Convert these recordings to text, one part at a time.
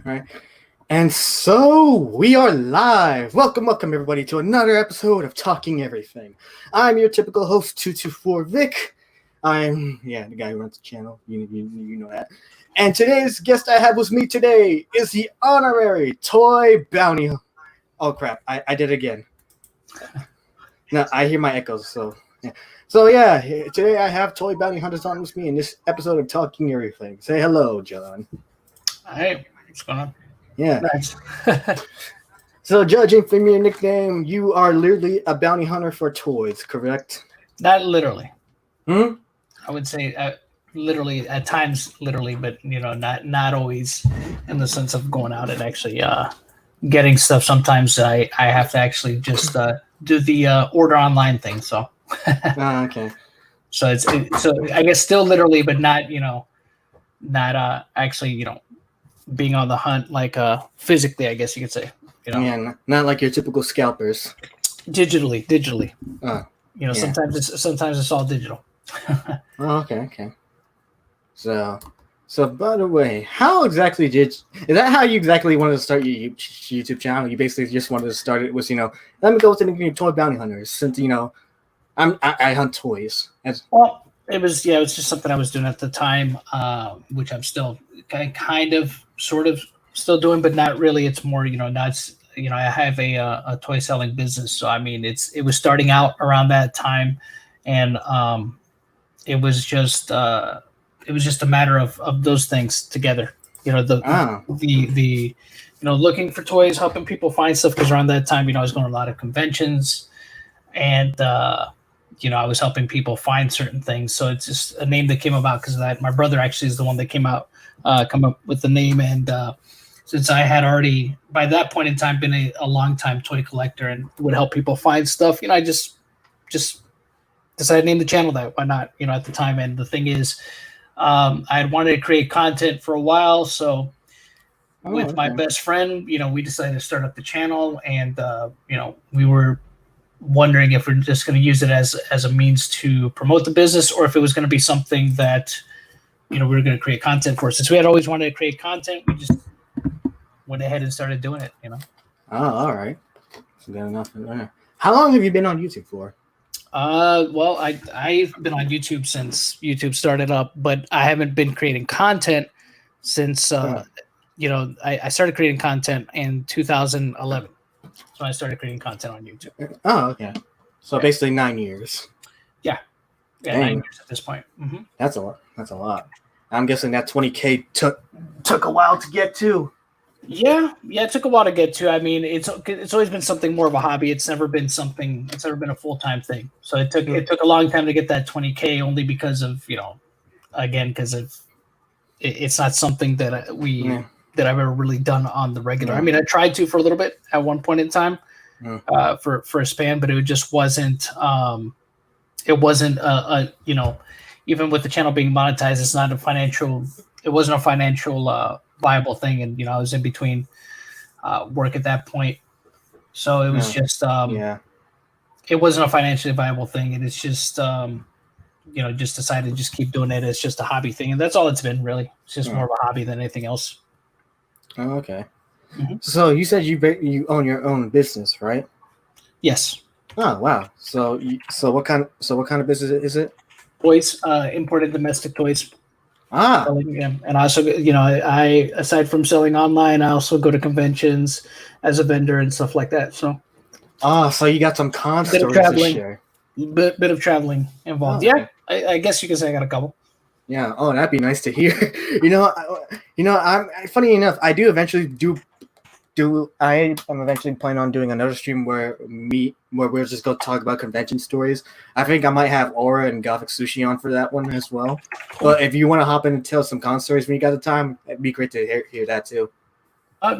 right? And so we are live. Welcome everybody to another episode of Talking Everything. I'm your typical host, 224 Vic. I'm the guy who runs the channel. You know that. And today's guest I have with me today is the honorary toy bounty. Oh crap! I did it again. No, I hear my echoes. So today I have toy bounty hunters on with me in this episode of Talking Everything. Say hello, John. Hey, what's going on? Yeah. Nice. So, judging from your nickname, you are literally a bounty hunter for toys, correct? Not literally. I would say literally at times, literally, but not always in the sense of going out and actually getting stuff. Sometimes I have to actually just do the order online thing. So. Okay. So so I guess still literally, but not not actually being on the hunt like physically, I guess you could say. Yeah, not like your typical scalpers. Digitally. Yeah. Sometimes it's all digital. Okay. So by the way, how exactly is that how you exactly wanted to start your YouTube channel? You basically just wanted to start it with let me go with the nickname Toy Bounty Hunters, since I hunt toys. Well, it was just something I was doing at the time, which I'm still kind of sort of still doing, but not really. It's more, I have a toy selling business, so I mean, it was starting out around that time, and it was just a matter of those things together. The looking for toys, helping people find stuff, because around that time, I was going to a lot of conventions, and I was helping people find certain things. So it's just a name that came about because of that. My brother actually is the one that come up with the name. And since I had already, by that point in time, been a long time toy collector and would help people find stuff, I just decided to name the channel that. Why not, at the time. And the thing is, I had wanted to create content for a while. So with my best friend, we decided to start up the channel, and, we were wondering if we're just going to use it as a means to promote the business, or if it was going to be something that we were going to create content for. Since we had always wanted to create content, we just went ahead and started doing it. Oh, all right. That's good enough. How long have you been on YouTube for? Well, I've been on YouTube since YouTube started up, but I haven't been creating content since I started creating content in 2011. So I started creating content on YouTube. Oh, okay. So basically 9 years. Yeah, 9 years at this point. Mm-hmm. That's a lot. I'm guessing that 20K took a while to get to. Yeah, it took a while to get to. I mean, it's always been something more of a hobby. It's never been a full-time thing. So it took a long time to get that 20K, only because of it's not something that that I've ever really done on the regular. I mean, I tried to for a little bit at one point in time, for a span, but it just wasn't. It wasn't even with the channel being monetized, it's not a financial. It wasn't a financial viable thing, and I was in between work at that point, so it was just it wasn't a financially viable thing, and it's just just decided to just keep doing it as just a hobby thing, and that's all it's been really. It's just more of a hobby than anything else. Oh, okay. Mm-hmm. So you said you own your own business, right? Yes. Oh, wow. So what kind of business is it? Toys, imported domestic toys. And also, I aside from selling online, I also go to conventions as a vendor and stuff like that. So. So you got some con stories to share. Bit of traveling involved. Yeah, I guess you could say I got a couple. Yeah. Oh, that'd be nice to hear. I'm funny enough. I do eventually I am eventually planning on doing another stream where we'll just go talk about convention stories. I think I might have Aura and Gothic Sushi on for that one as well. But if you want to hop in and tell some con stories when you got the time, it'd be great to hear that too.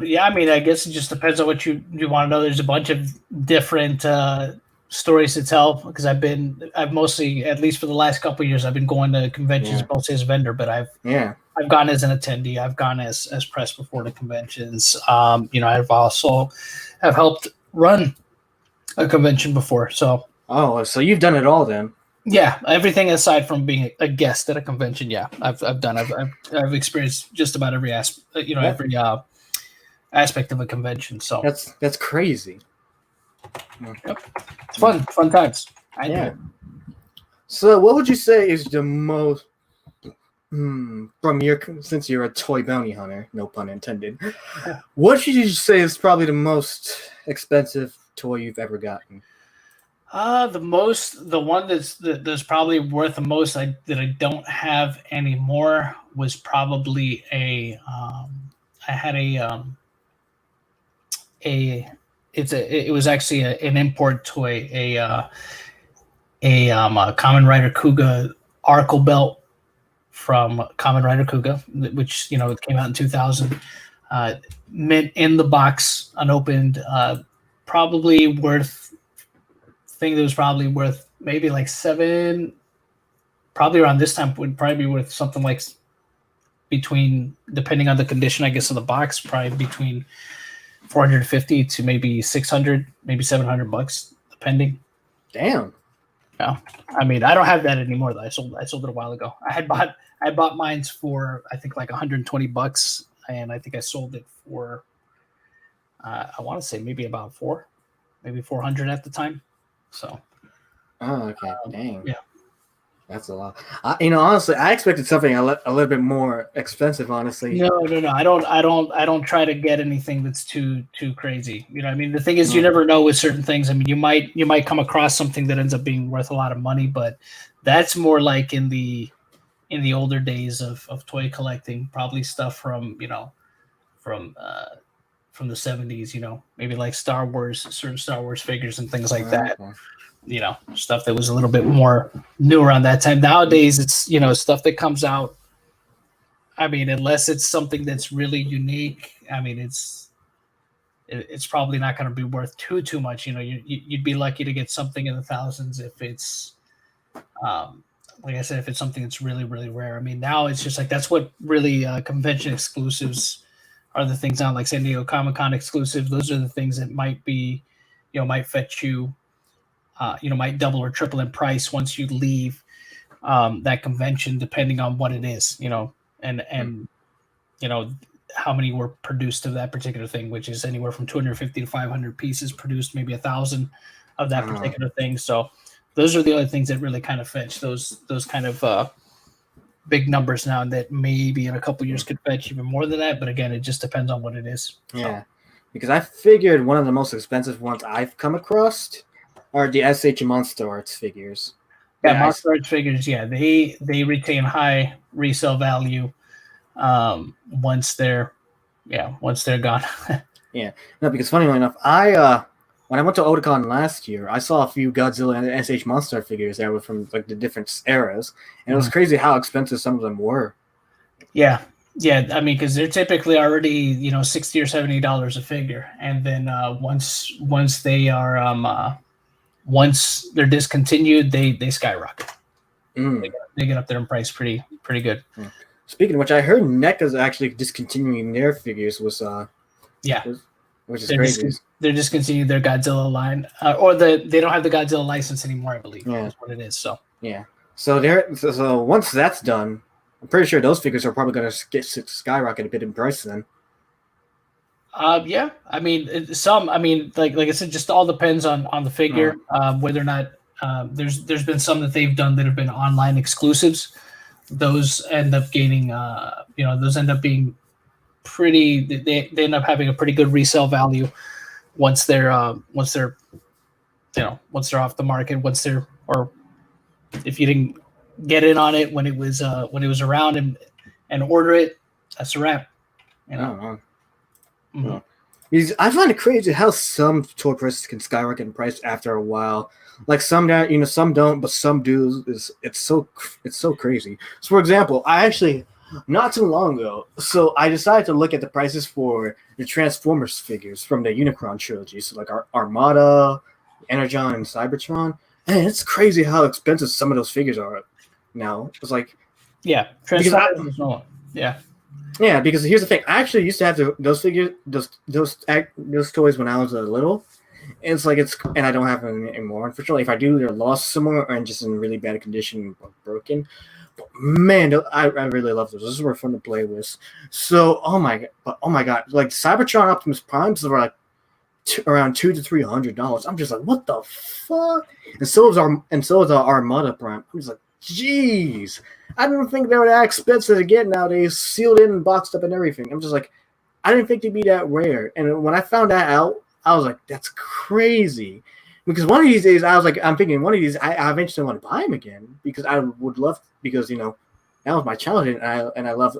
Yeah, I mean, I guess it just depends on what you want to know. There's a bunch of different stories to tell, because I've mostly, at least for the last couple of years, I've been going to conventions mostly as a vendor, but I've gone as an attendee. I've gone as press before the conventions. I've also have helped run a convention before. So. Oh, so you've done it all then. Yeah, everything aside from being a guest at a convention. Yeah, I've done. I've experienced just about every aspect of a convention. So That's crazy. yep. It's fun times. Yeah. So, what would you say is the most from your, since you're a toy bounty hunter, no pun intended, what should you say is probably the most expensive toy you've ever gotten? The one that's probably worth the most that I don't have anymore was probably I had it was actually an import toy, a Kamen Rider Kuga Arkle belt from Kamen Rider Kuga, which it came out in 2000. Mint in the box, unopened, probably worth. Thing that was probably worth maybe like probably around this time would probably be worth something like between, depending on the condition, I guess, of the box, probably between 450 to maybe 600, maybe $700, depending. Damn. Yeah, I mean, I don't have that anymore though. I sold it a while ago. I bought mine for I think like $120, and I think I sold it for I want to say maybe about maybe 400 at the time. So. Oh, okay. Dang. Yeah. That's a lot. Honestly, I expected something a little bit more expensive. Honestly. No. I don't try to get anything that's too crazy. I mean, the thing is, you never know with certain things. I mean, you might come across something that ends up being worth a lot of money, but that's more like in the older days of toy collecting, probably stuff from from the 70s. Maybe like certain Star Wars figures and things like that. Stuff that was a little bit more new around that time. Nowadays, it's stuff that comes out. I mean, unless it's something that's really unique, I mean, it's probably not going to be worth too much. You'd be lucky to get something in the thousands if it's, like I said, if it's something that's really, really rare. I mean, now it's just like that's what really convention exclusives are, the things now, like San Diego Comic-Con exclusive. Those are the things that might be, might fetch you. Might double or triple in price once you leave that convention, depending on what it is, and how many were produced of that particular thing, which is anywhere from 250 to 500 pieces produced, maybe 1,000 of that particular thing. So those are the other things that really kind of fetch those kind of big numbers now, that maybe in a couple years could fetch even more than that. But again, it just depends on what it is. Yeah, because I figured one of the most expensive ones I've come across are the SH Monster Arts figures. Yeah, Monster Arts figures, they retain high resale value once they're gone. Yeah. No, because funny enough, when I went to Otakon last year, I saw a few Godzilla and SH Monster figures that were from like the different eras, and it was crazy how expensive some of them were. Yeah. I mean, because they're typically already $60 or $70 a figure, and then once they are once they're discontinued, they skyrocket. They get up there in price pretty good. Speaking of which, I heard NECA's actually discontinuing their figures. Which is crazy. They're discontinuing their Godzilla line, or they don't have the Godzilla license anymore, I believe. Yeah. Is what it is. So yeah. So once that's done, I'm pretty sure those figures are probably going to skyrocket a bit in price then. Yeah. I mean, like I said, just all depends on the figure, whether or not there's been some that they've done that have been online exclusives. Those end up gaining, those end up being pretty. They end up having a pretty good resale value once they're off the market. Or if you didn't get in on it when it was around and order it, that's a wrap. Because I find it crazy how some toy prices can skyrocket in price after a while. Like some that some don't, but some do. It's so crazy. So for example, I actually not too long ago, so I decided to look at the prices for the Transformers figures from the Unicron trilogy. So like Armada, Energon, and Cybertron. And it's crazy how expensive some of those figures are now. It's like Transformers. Yeah, because here's the thing. I actually used to have those figures, those toys when I was little. And it's like and I don't have them anymore. Unfortunately, if I do, they're lost somewhere or just in really bad condition or broken. Man, I really love those. Those were fun to play with. So, oh my god, like Cybertron Optimus Primes were like around $200 to $300. I'm just like, what the fuck? And so is our Armada Prime. I'm just like, jeez, I didn't think they were that expensive to get nowadays, sealed in and boxed up and everything. I'm just like, I didn't think they'd be that rare. And when I found that out, I was like, that's crazy. Because one of these days, I'm thinking one of these, I eventually want to buy them again because I would love, because that was my childhood, and I love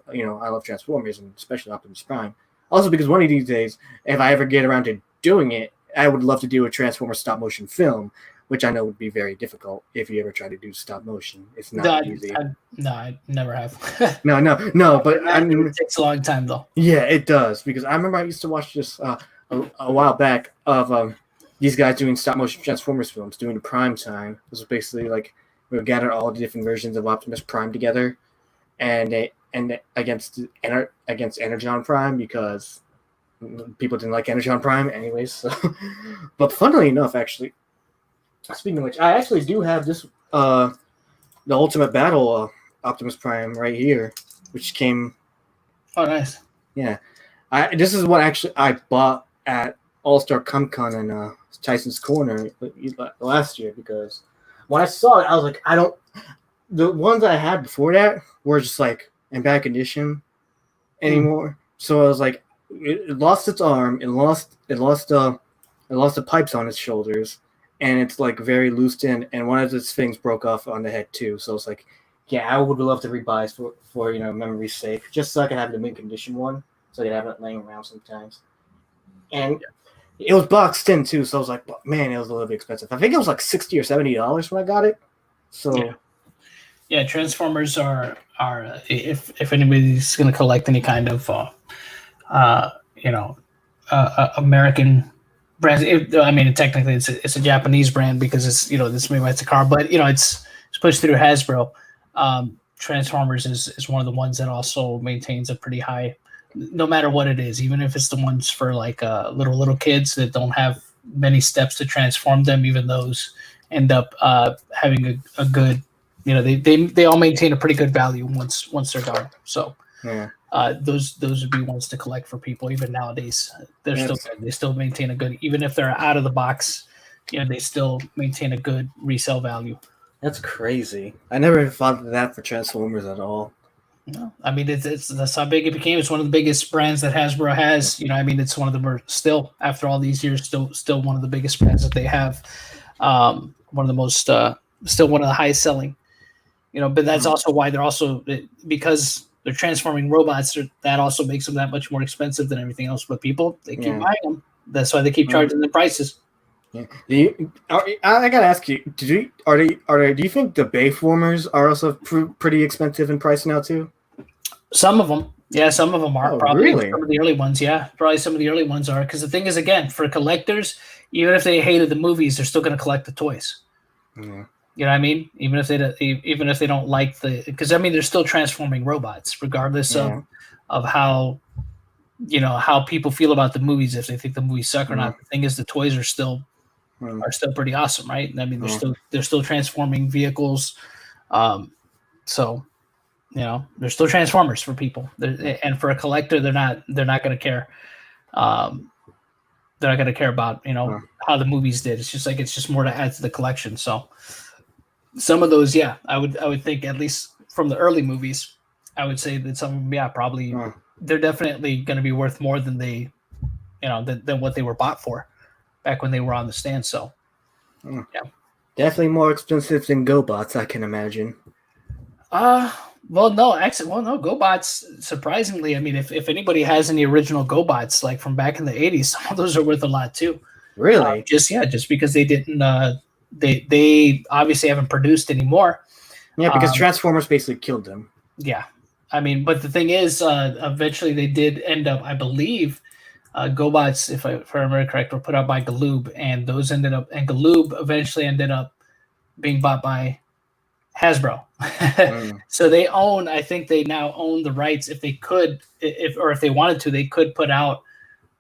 Transformers and especially Optimus Prime. Also because one of these days, if I ever get around to doing it, I would love to do a Transformer stop motion film, which I know would be very difficult if you ever try to do stop motion. It's not easy. I never have. No, but I mean, it takes a long time though. Yeah, it does, because I remember I used to watch this a while back of these guys doing stop motion Transformers films, doing the prime time. It was basically like we would gather all the different versions of Optimus Prime together, and against Energon Prime, because people didn't like Energon Prime anyways. So. But funnily enough, actually, speaking of which, I actually do have this the Ultimate Battle Optimus Prime right here, which came. Oh, nice. Yeah, this is what actually I bought at All-Star Comic-Con in Tyson's Corner last year, because when I saw it, I was like, the ones I had before that were just like in bad condition anymore. So I was like, it lost its arm, it lost the pipes on its shoulders, and it's like very loosed in, and one of its things broke off on the head too. So it's like, yeah, I would love to rebuy for memory's sake, just so I can have the mint condition one, so I can have it laying around sometimes. And it was boxed in too, so I was like, man, it was a little bit expensive. I think it was like $60 or $70 when I got it. So yeah, Transformers are if anybody's going to collect any kind of American brands. I mean, technically it's a Japanese brand because it's this made by it's a car, but it's pushed through Hasbro. Transformers is one of the ones that also maintains a pretty high, no matter what it is, even if it's the ones for like little kids that don't have many steps to transform them. Even those end up having a good, they all maintain a pretty good value once they're gone. So yeah. Those would be ones to collect for people even nowadays. They're still good. They still maintain a good, even if they're out of the box, they still maintain a good resale value. That's crazy. I never thought of that for Transformers at all. No, I mean that's how big it became. It's one of the biggest brands that Hasbro has. It's one of the still, after all these years, still one of the biggest brands that they have. One of the most still one of the highest selling. But that's also why they're also, because they're transforming robots. That also makes them that much more expensive than everything else. But people, they keep buying them. That's why they keep charging the prices. Yeah. I gotta ask you: do you think the Bayformers are also pretty expensive in price now too? Some of them, yeah, some of them are. Probably really? Some of the early ones, yeah, probably some of the early ones are. Because the thing is, again, for collectors, even if they hated the movies, they're still going to collect the toys. Yeah. You know what I mean? Even if they don't like because they're still transforming robots, regardless of how how people feel about the movies, if they think the movies suck or not. The thing is, the toys are still pretty awesome, right? I mean, they're still transforming vehicles, so they're still Transformers for people. And for a collector, they're not going to care. They're not going to care about how the movies did. It's just more to add to the collection. So some of those, I would think, at least from the early movies, I would say that some of them, probably they're definitely going to be worth more than they, than what they were bought for back when they were on the stand. So, definitely more expensive than GoBots, I can imagine. Well, no, GoBots, surprisingly, I mean, if anybody has any original GoBots, like from back in the 80s, some of those are worth a lot too. Really? Just because they didn't, they obviously haven't produced anymore. Yeah, because Transformers basically killed them. Yeah. I mean, but the thing is, eventually they did end up, I believe, GoBots, if I remember correct, were put out by Galoob, and Galoob eventually ended up being bought by Hasbro. So I think they now own the rights. If they could, if they wanted to, they could put out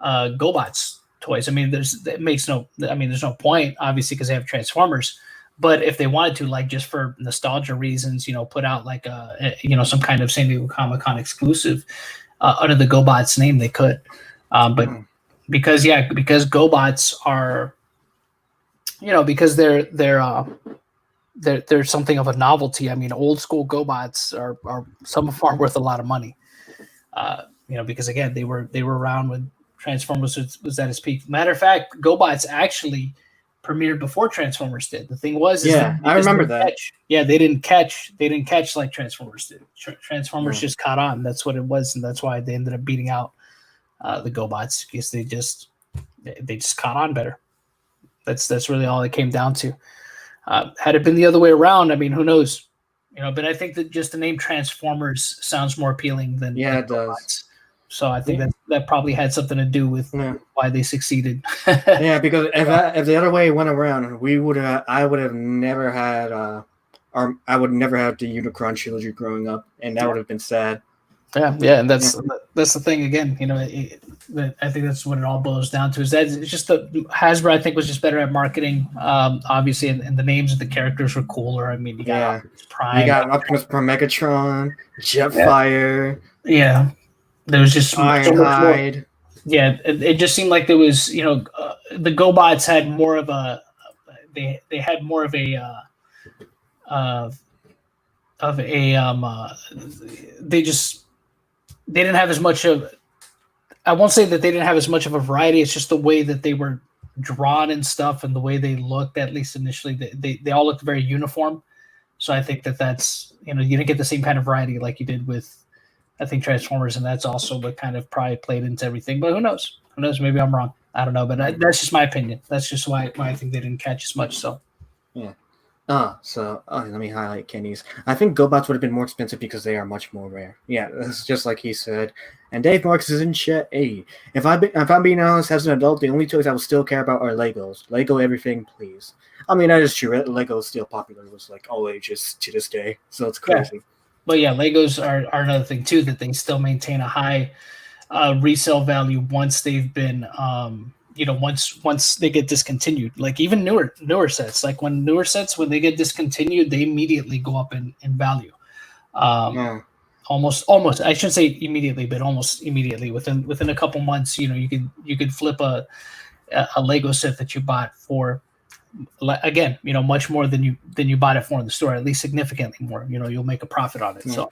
GoBots toys. I mean, there's no point, obviously, because they have Transformers, But if they wanted to, like just for nostalgia reasons, put out like some kind of San Diego Comic-Con exclusive under the GoBots name, they could. But because GoBots are, because they're something of a novelty. I mean, old school GoBots are some of them are worth a lot of money. Because again, they were around when Transformers was at its peak. Matter of fact, GoBots actually premiered before Transformers did. The thing was, I remember that. They didn't catch like Transformers did. Transformers just caught on. That's what it was, and that's why they ended up beating out the GoBots, because they just caught on better. That's really all it came down to. Had it been the other way around, I mean, who knows? But I think that just the name Transformers sounds more appealing than it GoBots. does. So I think that probably had something to do with why they succeeded. Because if the other way went around, I would have never had I would never have the Unicron trilogy growing up, and that would have been sad. Yeah, and that's the thing again. I think that's what it all boils down to. Is that it's just the Hasbro, I think, was just better at marketing. Obviously, and the names of the characters were cooler. I mean, you got Optimus Prime, you got Optimus Prime, Megatron, Jetfire. Yeah. There was just Ironhide. Yeah, it just seemed like there was, the GoBots had more of a, they had more of a, they didn't have as much of, I won't say that they didn't have as much of a variety. It's just the way that they were drawn and stuff, and the way they looked, at least initially, they all looked very uniform. So I think that's, you didn't get the same kind of variety like you did with, I think, Transformers, and that's also what kind of probably played into everything. But who knows? Who knows? Maybe I'm wrong. I don't know, but that's just my opinion. That's just why I think they didn't catch as much. So, yeah. Let me highlight Kenny's. I think GoBots would have been more expensive because they are much more rare. Yeah, that's just like he said. And Dave Marks is in chat. Hey, if I'm being honest, as an adult, the only toys I will still care about are Legos. Lego everything, please. I mean, that is true. Lego is still popular with like all ages to this day, so it's crazy. Yeah. But yeah, Legos are another thing too, that they still maintain a high resale value once they've been, once they get discontinued. Like even newer sets, like when they get discontinued, they immediately go up in value. Almost. I shouldn't say immediately, but almost immediately. Within a couple months, you could flip a Lego set that you bought for, again, much more than you bought it for in the store, at least significantly more. You'll make a profit on it. So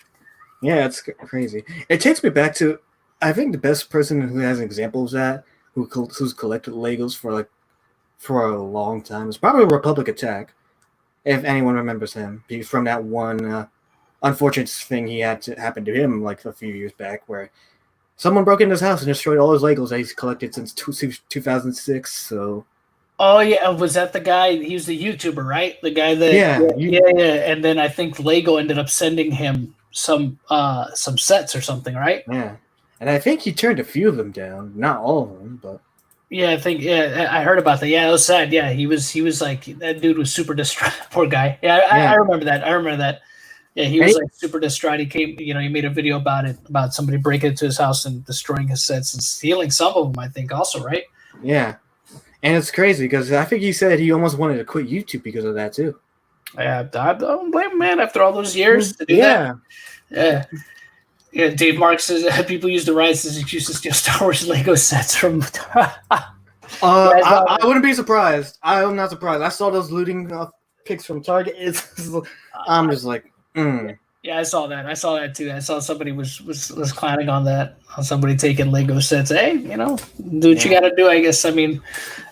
yeah, it's crazy. It takes me back to, I think the best person who has an example of that, who's collected Legos for a long time, is probably Republic Attack, if anyone remembers him from that one unfortunate thing he had to happen to him like a few years back, where someone broke into his house and destroyed all his Legos that he's collected since 2006. So. Oh yeah, was that the guy? He was the YouTuber, right? The guy that yeah. And then I think Lego ended up sending him some sets or something, right? Yeah, and I think he turned a few of them down, not all of them, but yeah, I heard about that. Yeah, it was sad. Yeah, he was like, that dude was super distraught. Poor guy. Yeah, I remember that. Yeah, he was like super distraught. He came, he made a video about somebody breaking into his house and destroying his sets and stealing some of them, I think, also, right? Yeah. And it's crazy because I think he said he almost wanted to quit YouTube because of that too. Yeah, I don't blame him, man. After all those years to do that. Yeah. Dave Marks says people use the riots as excuse to steal Star Wars Lego sets from. I wouldn't be surprised. I am not surprised. I saw those looting pics from Target. I'm just like, Yeah, I saw that too. I saw somebody was clowning on that, on somebody taking Lego sets. Hey, do what you got to do, I guess. I mean,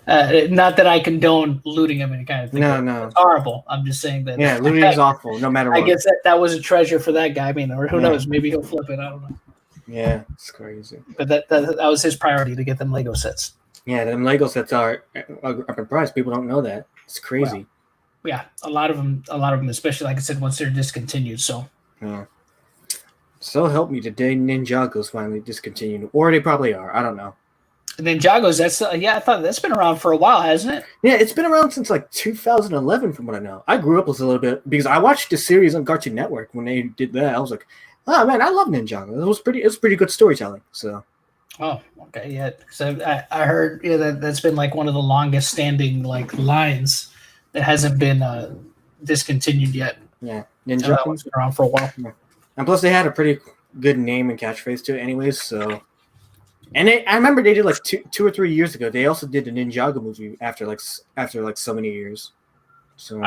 not that I condone looting of any kind of thing. No. It's horrible. I'm just saying that. Yeah, looting is awful, no matter what. I guess that was a treasure for that guy. I mean, or who knows? Maybe he'll flip it. I don't know. Yeah, it's crazy. But that was his priority, to get them Lego sets. Yeah, them Lego sets are up in price. People don't know that. It's crazy. Wow. Yeah, a lot of them, especially like I said, once they're discontinued. So. Yeah. So help me today, Ninjago's finally discontinued, or they probably are. I don't know. Ninjago's, I thought that's been around for a while, hasn't it? Yeah, it's been around since like 2011, from what I know. I grew up with a little bit because I watched the series on Cartoon Network when they did that. I was like, oh man, I love Ninjago. It was pretty good storytelling. So. Oh, okay, yeah. So I heard that's been like one of the longest standing like lines it hasn't been discontinued yet. Yeah, That one's been around for a while. Yeah. And plus, they had a pretty good name and catchphrase to it, anyways. So, and I remember they did like two or 3 years ago. They also did the Ninjago movie after so many years. So,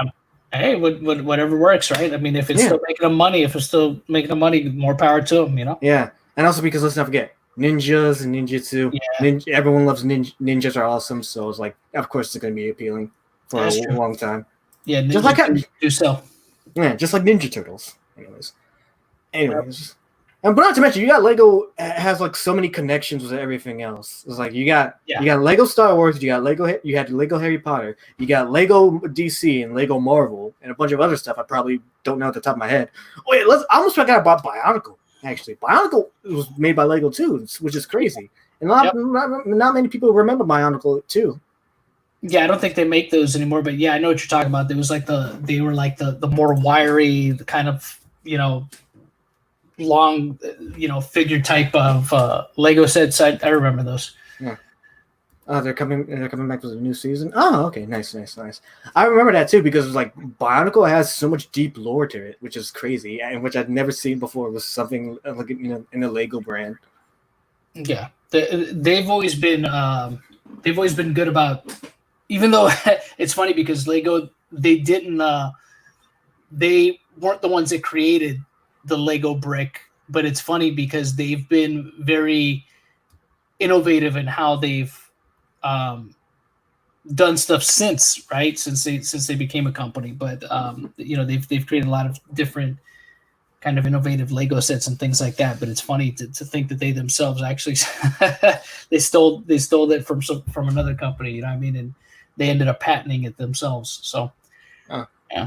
hey, whatever works, right? I mean, if it's still making them money, more power to them, you know. Yeah, and also because let's not forget ninjas and ninjutsu. Yeah. Everyone loves ninjas are awesome, so it's like, of course, it's going to be appealing for a long time. Yeah, just like do so. Yeah, just like Ninja Turtles. Anyways. And but not to mention, you got Lego has like so many connections with everything else. It's like you got Lego Star Wars, you had Lego Harry Potter, you got Lego DC and Lego Marvel, and a bunch of other stuff I probably don't know at the top of my head. Wait, I almost forgot about Bionicle. Actually, Bionicle was made by Lego too, which is crazy, and not many people remember Bionicle too. Yeah, I don't think they make those anymore, but yeah, I know what you're talking about. They were like the more wiry, the kind of, long, figure type of Lego sets. I remember those. Yeah. They're coming back with a new season. Oh, okay, nice. I remember that too because it was like Bionicle has so much deep lore to it, which is crazy, and which I'd never seen before. Was something like in a Lego brand. Yeah, they've always been good about. Even though it's funny because Lego, they weren't the ones that created the Lego brick, but it's funny because they've been very innovative in how they've done stuff since they became a company. But they've created a lot of different kind of innovative Lego sets and things like that. But it's funny to think that they themselves actually they stole it from another company. You know what I mean? And they ended up patenting it themselves. So,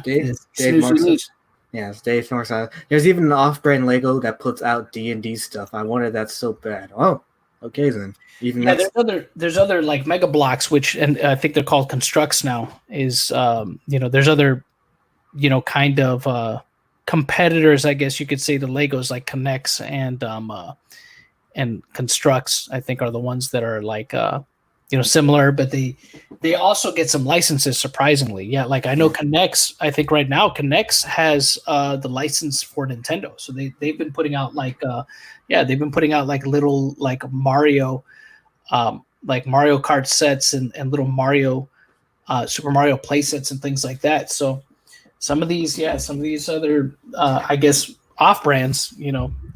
Dave Marks. Yes, Dave Marks. There's even an off-brand Lego that puts out D&D stuff. I wanted that so bad. Oh, okay then. There's other like Mega Blocks, which, and I think they're called Constructs now. Is there's other kind of competitors, I guess you could say, the Legos like Connects and Constructs. I think are the ones that are like similar, but they also get some licenses, surprisingly. Yeah, like I know Connects, I think right now Connects has the license for Nintendo. So they've been putting out like little like Mario Kart sets and little Mario Super Mario play sets and things like that. So some of these other I guess off brands,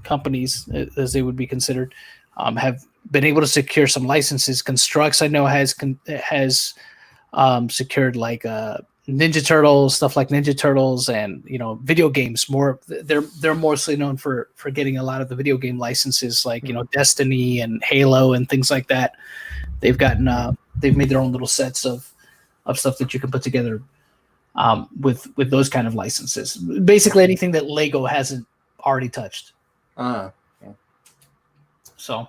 companies as they would be considered, have been able to secure some licenses. Constructs, I know, has secured like Ninja Turtles, stuff like Ninja Turtles, and video games. They're mostly known for getting a lot of the video game licenses, like Destiny and Halo and things like that. They've made their own little sets of stuff that you can put together with those kind of licenses. Basically anything that Lego hasn't already touched. So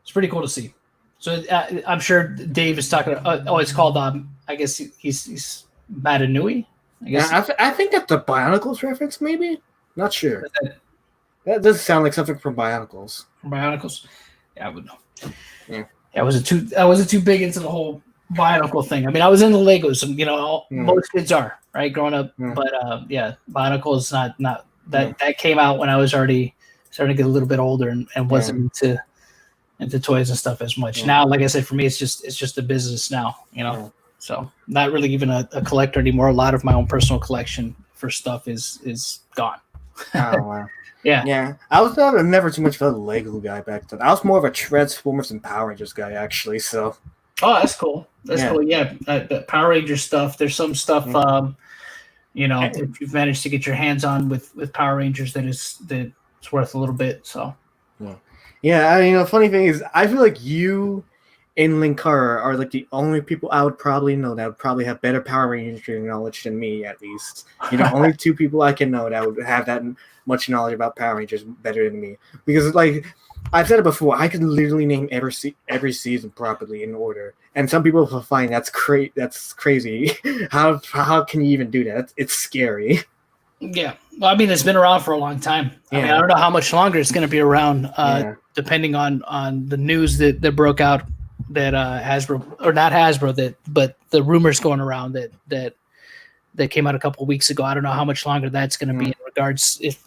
it's pretty cool to see. So I'm sure Dave is talking. It's called. I guess he's Matanui. I guess. Yeah, I think that's the Bionicles reference. Maybe, not sure. That doesn't sound like something from Bionicles. From Bionicles, yeah, I would know. Yeah, I wasn't too big into the whole Bionicle thing. I mean, I was into Legos, and most kids are right growing up. But Bionicle is not that. That came out when I was already starting to get a little bit older and wasn't into toys and stuff as much. Now, like I said, for me, it's just a business now, So not really even a collector anymore. A lot of my own personal collection for stuff is gone. Oh wow. Yeah. I was never too much of a Lego guy back then. I was more of a Transformers and Power Rangers guy, actually. So. Oh, that's cool. That's cool. Yeah, the Power Rangers stuff. There's some stuff. If you've managed to get your hands on with Power Rangers, that's worth a little bit. So. Yeah, I mean, the funny thing is, I feel like you and Linkara are like the only people I would probably know that would probably have better Power Ranger knowledge than me, at least. Only two people I can know that would have that much knowledge about Power Rangers better than me. Because, like, I've said it before, I can literally name every season properly in order. And some people will find that's crazy. How can you even do that? It's scary. Yeah. Well, I mean, it's been around for a long time. I mean, I don't know how much longer it's going to be around, depending on the news that broke out that Hasbro, or not Hasbro, but the rumors going around that that came out a couple of weeks ago. I don't know how much longer that's going to be in regards, if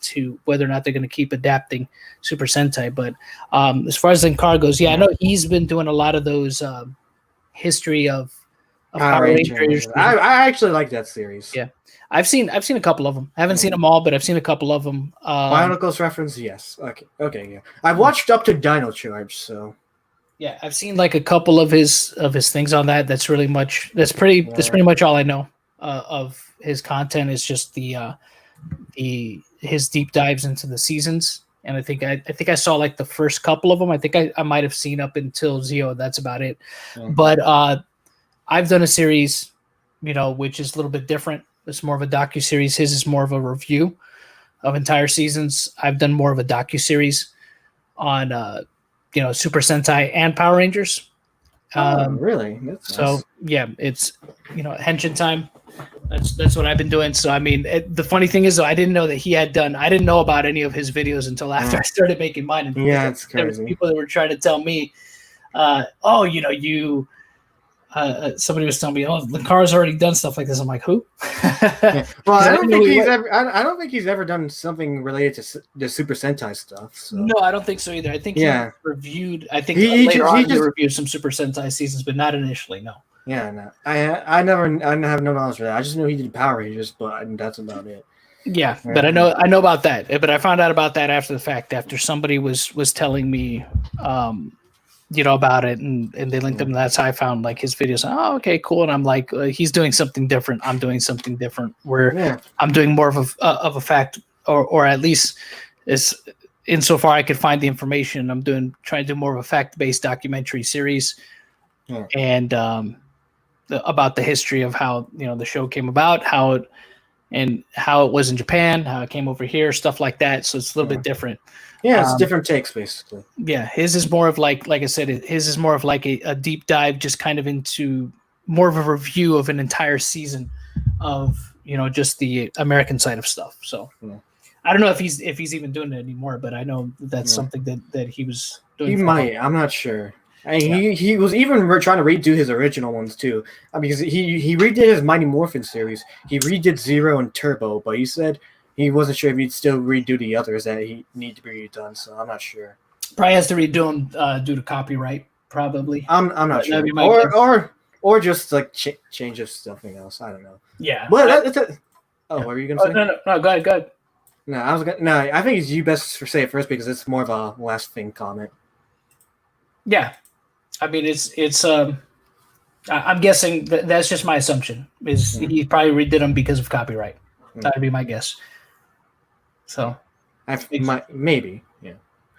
to whether or not they're going to keep adapting Super Sentai. But as far as Linkara goes, I know he's been doing a lot of those history of Power Rangers. I actually like that series. Yeah, I've seen a couple of them. I haven't seen them all, but I've seen a couple of them. Bionicle's reference, yes. Okay, yeah. I've watched up to Dino Charge, so. Yeah, I've seen like a couple of his things on that. That's pretty much all I know of his content. Is just his deep dives into the seasons. And I think I saw like the first couple of them. I think I might have seen up until Zeo. That's about it. Mm-hmm. But I've done a series, which is a little bit different. It's more of a docuseries. His is more of a review of entire seasons. I've done more of a docuseries on Super Sentai and Power Rangers. Really? That's so nice. Yeah, it's Henshin time. That's what I've been doing. So I mean, the funny thing is, though, I didn't know that he had done. I didn't know about any of his videos until after I started making mine. And it's crazy. There was people that were trying to tell me, somebody was telling me, Linkara's already done stuff like this. I'm like, who? Yeah. Well, I don't think he's ever done something related to the Super Sentai stuff. So. No, I don't think so either. I think he reviewed. I think he reviewed some Super Sentai seasons, but not initially. No. Yeah, no. I have no knowledge for that. I just know he did Power Rangers, but that's about it. Yeah, but I know about that. But I found out about that after the fact, after somebody was telling me, about it, and they linked them. That's how I found like his videos. Oh, okay, cool. And I'm like, he's doing something different. I'm doing something different. Where I'm doing more of a fact, or at least is insofar I could find the information. I'm trying to do more of a fact-based documentary series, and about the history of how the show came about, how it was in Japan, how it came over here, stuff like that. So it's a little bit different. Yeah, it's different takes, basically. Yeah, his is more of like I said, his is more of like a deep dive, just kind of into more of a review of an entire season of just the American side of stuff. So I don't know if he's even doing it anymore, but I know that's something that he was doing. He might. I'm not sure. He was even trying to redo his original ones too, because he redid his Mighty Morphin series. He redid Zero and Turbo, but he said he wasn't sure if he'd still redo the others that he need to be redone. So I'm not sure. Probably has to redo them due to copyright. Probably. I'm not sure. Or just like change of something else. I don't know. Yeah. Well, what were you gonna say? No. Go ahead. No, I think it's you best for say it first because it's more of a last thing comment. Yeah. I mean, it's I'm guessing that's just my assumption. Is he probably redid them because of copyright? That'd be my guess. So, maybe,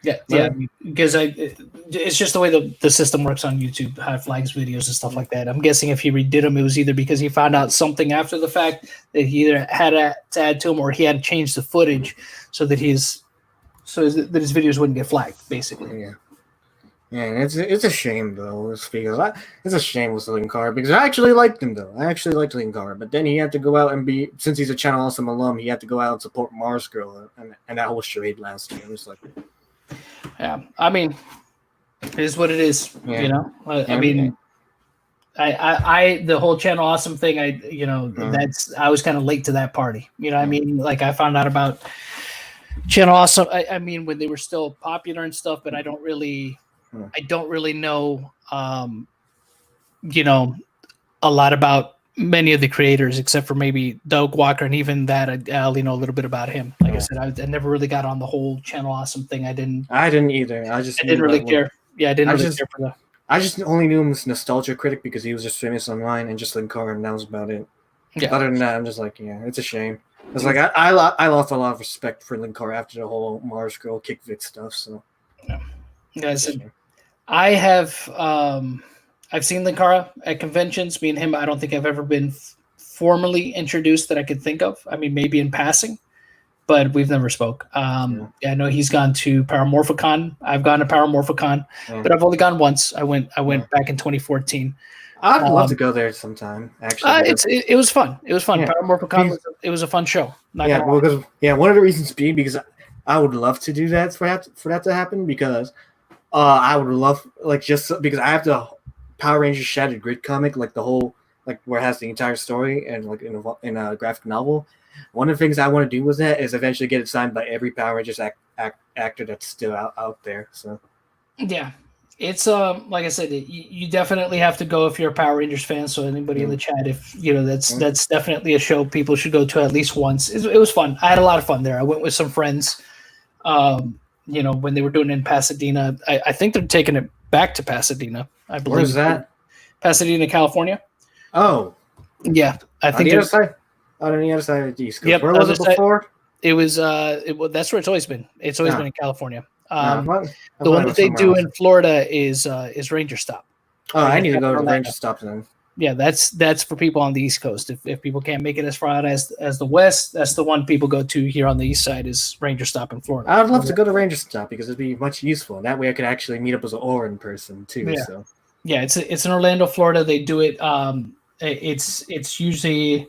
yeah, because it's just the way the system works on YouTube, how it flags videos and stuff like that. I'm guessing if he redid them, it was either because he found out something after the fact that he either had to add to them, or he had to change the footage so that his videos wouldn't get flagged, basically. Yeah. Yeah, it's a shame though. It's a shame with Linkara because I actually liked him though. I actually liked Linkara, but then he had to go out and since he's a Channel Awesome alum, he had to go out and support Mars Girl and that whole charade last year. It was like, yeah, I mean, it is what it is. Yeah. I mean, I the whole Channel Awesome thing. I was kind of late to that party. I mean, like I found out about Channel Awesome. I mean, when they were still popular and stuff, but I don't really know, a lot about many of the creators, except for maybe Doug Walker, and even that I only know a little bit about him. Like I said, I never really got on the whole Channel Awesome thing. I didn't either. I didn't really care. Yeah, I didn't really care for that. I just only knew him as Nostalgia Critic because he was just famous online and just Linkara, and that was about it. Yeah. Other than that, I'm just like, it's a shame. It's like I lost a lot of respect for Linkara after the whole Mars Girl Kick Vic stuff. So yeah, I have I've seen Linkara at conventions. Me and him, I don't think I've ever been formally introduced that I could think of. I mean, maybe in passing, but we've never spoke. I know he's gone to Paramorphicon. I've gone to Paramorphicon, but I've only gone once. I went back in 2014. I'd love to go there sometime. Actually, it was fun. It was fun. Yeah. Paramorphicon was a fun show. One of the reasons being because I would love to do that for that to happen because I would love just because I have the Power Rangers Shattered Grid comic, like the whole like where it has the entire story and like in a graphic novel. One of the things I want to do with that is eventually get it signed by every Power Rangers actor that's still out there. So Yeah, it's like I said, you definitely have to go if you're a Power Rangers fan. So anybody in the chat, if that's definitely a show people should go to at least once. It was fun. I had a lot of fun there. I went with some friends. When they were doing it in Pasadena, I think they're taking it back to Pasadena. I believe. Where's that? Pasadena, California. Oh, yeah. I think on the other side. On the other side of the East Coast. Yep, where was it before? It was. That's where it's always been. It's always been in California. The one that they do in Florida is Ranger Stop. Oh, I need to go to Ranger Stop then. Yeah, that's for people on the East Coast. If people can't make it as far out as the West, that's the one people go to here on the East Side is Ranger Stop in Florida. I would love to go to Ranger Stop because it'd be much useful. And that way I could actually meet up with Aura in person too. Yeah. So. Yeah, it's in Orlando, Florida. They do it. It's usually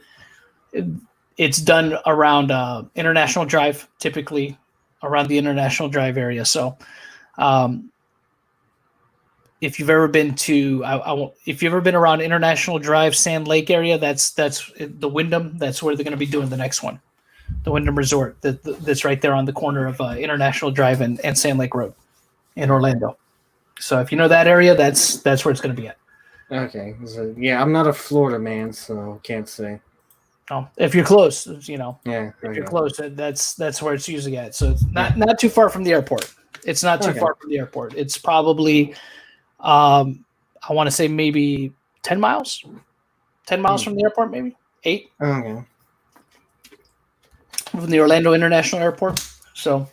it's done around International Drive, typically around the International Drive area. So, if you've ever been to, if you've ever been around International Drive, Sand Lake area, that's the Wyndham. That's where they're going to be doing the next one, the Wyndham Resort. That's right there on the corner of International Drive and Sand Lake Road in Orlando. So if you know that area, that's where it's going to be at. Okay. So, yeah, I'm not a Florida man, so can't say. Oh, if you're close, Yeah. If you're close, that's where it's usually at. So it's not too far from the airport. It's not too far from the airport. It's probably, I want to say maybe 10 miles. 10 miles from the airport, maybe 8. Okay. From the Orlando International Airport, so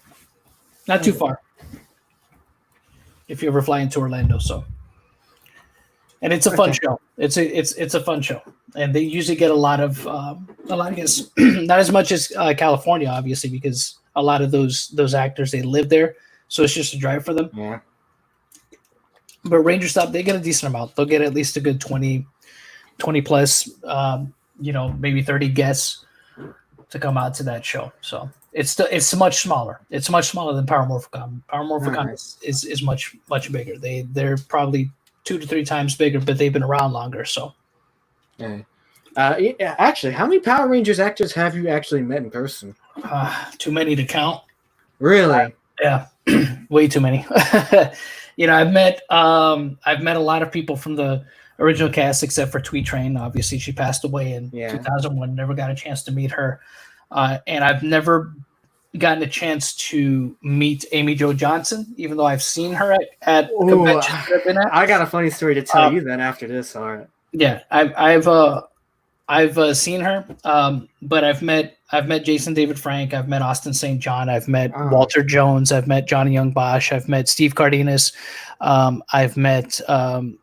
not too far. If you ever fly into Orlando, so. And it's a fun show. It's a fun show, and they usually get a lot of guests. Not as much as California, obviously, because a lot of those actors, they live there, so it's just a drive for them. Yeah. But Ranger Stop, they get a decent amount. They'll get at least a good 20 plus, maybe 30 guests to come out to that show. So it's much smaller. It's much smaller than Power Morphicon. Power Morphicon is much bigger. They're probably 2 to 3 times bigger, but they've been around longer. So, yeah. Actually, how many Power Rangers actors have you actually met in person? Too many to count. Really? Yeah, way too many. I've met a lot of people from the original cast, except for Tweet Train. Obviously, she passed away in 2001. Never got a chance to meet her, and I've never gotten a chance to meet Amy Jo Johnson, even though I've seen her at conventions that I've been at. I got a funny story to tell you then after this. All right. Yeah, I've seen her, but I've met Jason David Frank, I've met Austin St. John, I've met Walter Jones, I've met Johnny Young Bosch, I've met Steve Cardenas, I've met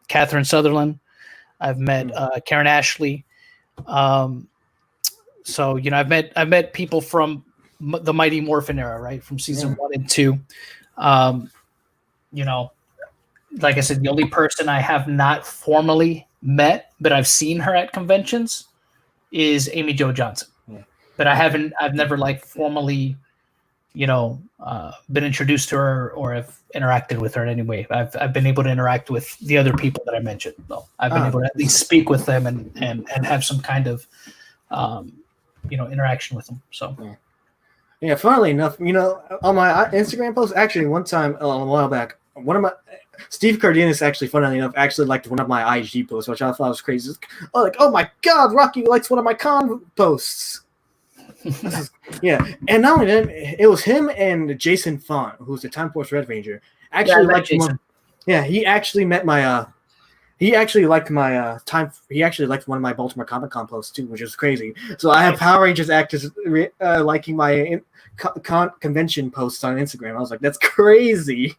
Catherine Sutherland, I've met Karen Ashley. So I've met people from the Mighty Morphin era, right, from season 1 and 2. Like I said, the only person I have not formally met, but I've seen her at conventions, is Amy Jo Johnson. Yeah. But I've never formally, been introduced to her or have interacted with her in any way. I've been able to interact with the other people that I mentioned, though. I've been able to at least speak with them and have some kind of, interaction with them. So. Yeah, funnily enough, on my Instagram post, actually one time a while back, Steve Cardenas funnily enough, liked one of my IG posts, which I thought was crazy. Oh my God, Rocky likes one of my con posts. And not only that, it was him and Jason Font, who's the Time Force Red Ranger. He actually met my. He actually liked my time. He actually liked one of my Baltimore Comic Con posts too, which is crazy. So I have Power Rangers actors liking my convention posts on Instagram. I was like, that's crazy.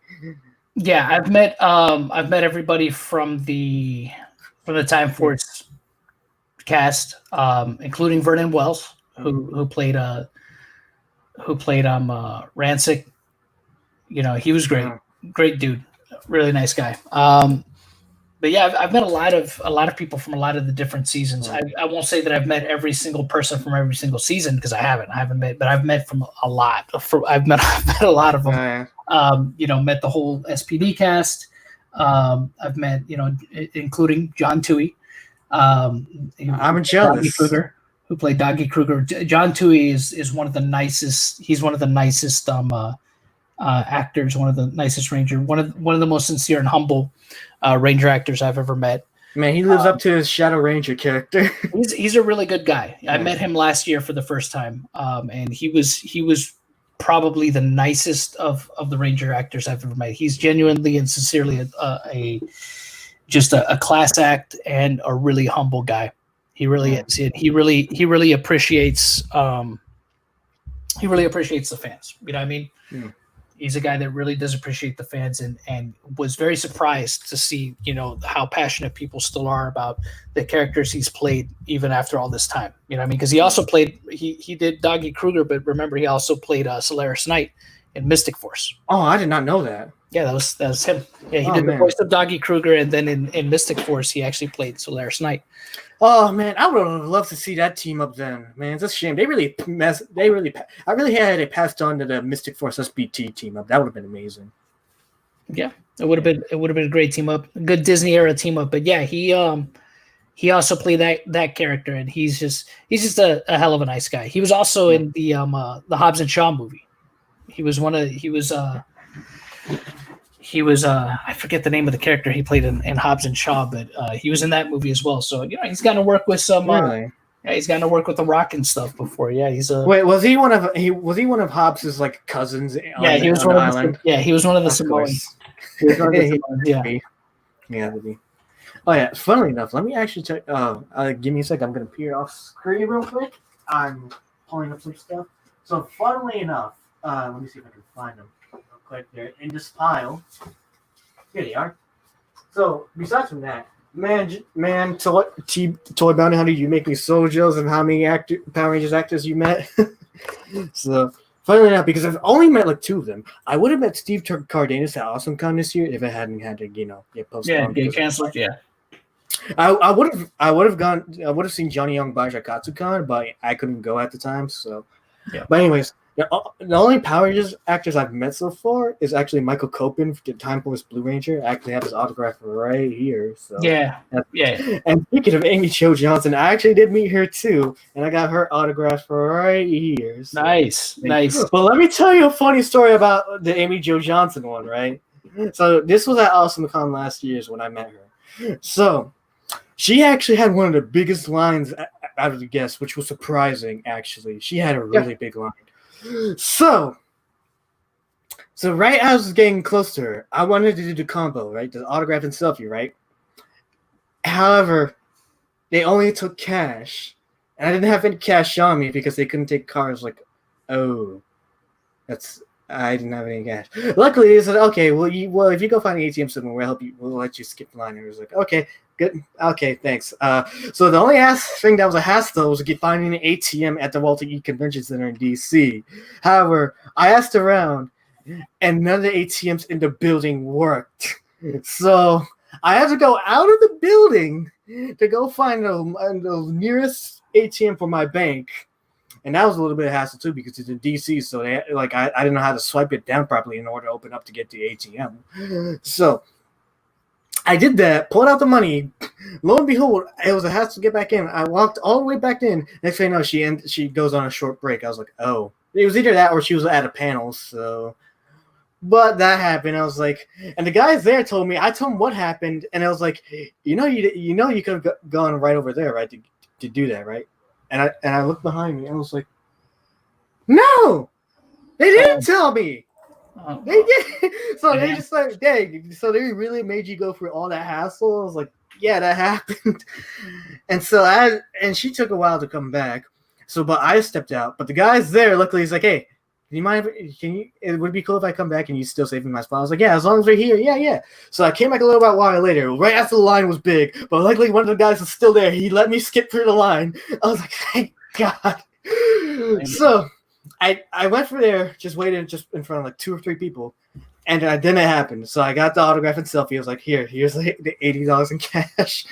Yeah, I've met everybody from the Time Force cast, including Vernon Wells, who played Rancic. He was great dude, really nice guy. But yeah, I've met a lot of people from a lot of the different seasons. I won't say that I've met every single person from every single season, because I haven't met, but I've met from a lot. I've met a lot of them. Met the whole SPD cast. I've met, including John Toohey. I'm jealous. Who played Doggy Kruger. John Tui is one of the nicest. He's one of the nicest actors. One of the nicest Ranger. One of the most sincere and humble Ranger actors I've ever met. Man, he lives up to his Shadow Ranger character. He's a really good guy. Yeah. I met him last year for the first time, and he was probably the nicest of the Ranger actors I've ever met. He's genuinely and sincerely a class act and a really humble guy. He really is. He really appreciates the fans. You know what I mean? Yeah. He's a guy that really does appreciate the fans and was very surprised to see, how passionate people still are about the characters he's played even after all this time. You know what I mean? Because he also played, he did Doggy Kruger, but remember he also played Solaris Knight in Mystic Force. Oh, I did not know that. Yeah, that was him. Yeah, he did the voice of Doggy Kruger, and then in Mystic Force he actually played Solaris Knight. Oh man, I would have loved to see that team up then. Man, it's a shame. I really had it passed on to the Mystic Force SBT team up. That would have been amazing. Yeah, it would have been a great team up, a good Disney era team up. But yeah, he also played that character, and he's just a hell of a nice guy. He was also in the Hobbs and Shaw movie. He was I forget the name of the character he played in Hobbs and Shaw, but he was in that movie as well. So he's gotten to work with some. Really? He's gotten to work with The Rock and stuff before. Yeah, he's a. Wait, was he one of Hobbs's like cousins? Yeah, he was one of the. Yeah, he was one of the Samoans. Yeah. Yeah. Oh yeah. Funnily enough, let me actually check. Give me a sec. I'm gonna peer off screen real quick. I'm pulling up some stuff. So funnily enough, let me see if I can find them. Quick there in this pile. Here they are. So besides from that, man, Toy Bounty Hunter, you make me so jealous of how many Power Rangers actors you met. So finally enough, because I've only met like 2 of them. I would have met Steve Cardenas at AwesomeCon this year if it hadn't had to get postponed. Yeah, get canceled. Yeah. I would have seen Johnny Young by Katsucon, but I couldn't go at the time. So yeah. But anyways. The only Power Rangers actors I've met so far is actually Michael Copen, the Time Force Blue Ranger. I actually have his autograph right here. So yeah. And speaking of Amy Jo Johnson, I actually did meet her too, and I got her autograph right here. So. Nice. Well, let me tell you a funny story about the Amy Jo Johnson one, right? So this was at AwesomeCon last year is when I met her. So she actually had one of the biggest lines out of the guests, which was surprising. Actually, she had a really big line. So right as I was getting close to her, I wanted to do the combo, right? The autograph and selfie, right? However, they only took cash. And I didn't have any cash on me because they couldn't take cards. Like, I didn't have any cash. Luckily, they said, okay, well, if you go find an ATM somewhere, we'll let you skip the line. And it was like, okay, good. Okay, thanks. So the only thing that was a hassle was finding an ATM at the Walter E. Convention Center in DC. However, I asked around, and none of the ATMs in the building worked. So I had to go out of the building to go find the nearest ATM for my bank. And that was a little bit of hassle too because it's in DC, so I didn't know how to swipe it down properly in order to open up to get the ATM. So I did that, pulled out the money. Lo and behold, it was a hassle to get back in. I walked all the way back in. Next thing you know, she goes on a short break. I was like, oh, it was either that or she was at a panel. So, but that happened. I was like, and the guys there told me. I told them what happened, and I was like, you could have gone right over there, right, to do that, right? And I looked behind me and I was like, no, they didn't tell me. They did. So they just like, dang. So they really made you go through all that hassle. I was like, yeah, that happened. And so she took a while to come back. So, but I stepped out. But the guys there, luckily, he's like, hey, do you mind? It would be cool if I come back and you still save me my spot. I was like, yeah, as long as we're here, yeah. So I came back a little bit while later, right after the line was big. But luckily, one of the guys was still there. He let me skip through the line. I was like, thank God. So I went for there, just waited just in front of like 2 or 3 people, and then it happened. So I got the autograph and selfie. I was like, here's the $80 in cash,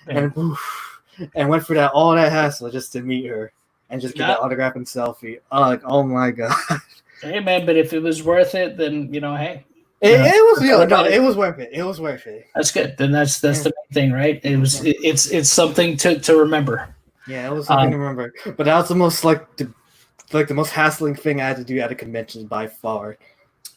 and went for all that hassle just to meet her. And just get that autograph and selfie. Oh my God. Hey, man, but if it was worth it, then, hey. It was it was worth it. It was worth it. That's good. Then that's the main thing, right? It's something to remember. Yeah, it was something to remember. But that was the most the most hassling thing I had to do at a convention by far.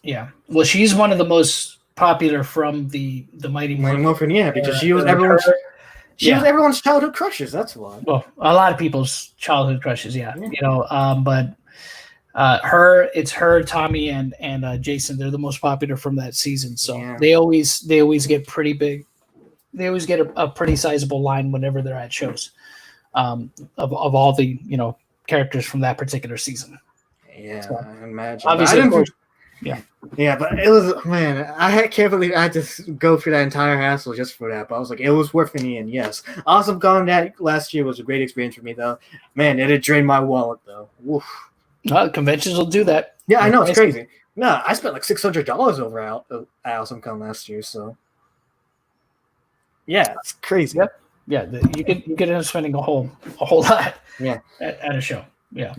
Yeah. Well, she's one of the most popular from the Mighty Morphin, yeah, because she was everyone's childhood crushes. That's why. Well, a lot of people's childhood crushes, yeah. But it's her, Tommy, and Jason. They're the most popular from that season. So they always get pretty big. They always get a pretty sizable line whenever they're at shows. Of all the characters from that particular season. Yeah, so, I imagine. Obviously, yeah, but it was, man, can't believe I had to go through that entire hassle just for that. But I was like, it was worth it in the end. Yes, Awesome Con that last year was a great experience for me, though. Man, it had drained my wallet, though. Woof. Conventions will do that. Yeah, I know, it's crazy. No, I spent like $600 over at Awesome Con last year, so yeah, it's crazy. Yep. Yeah, you could end up spending a whole lot. Yeah, at a show. Yeah.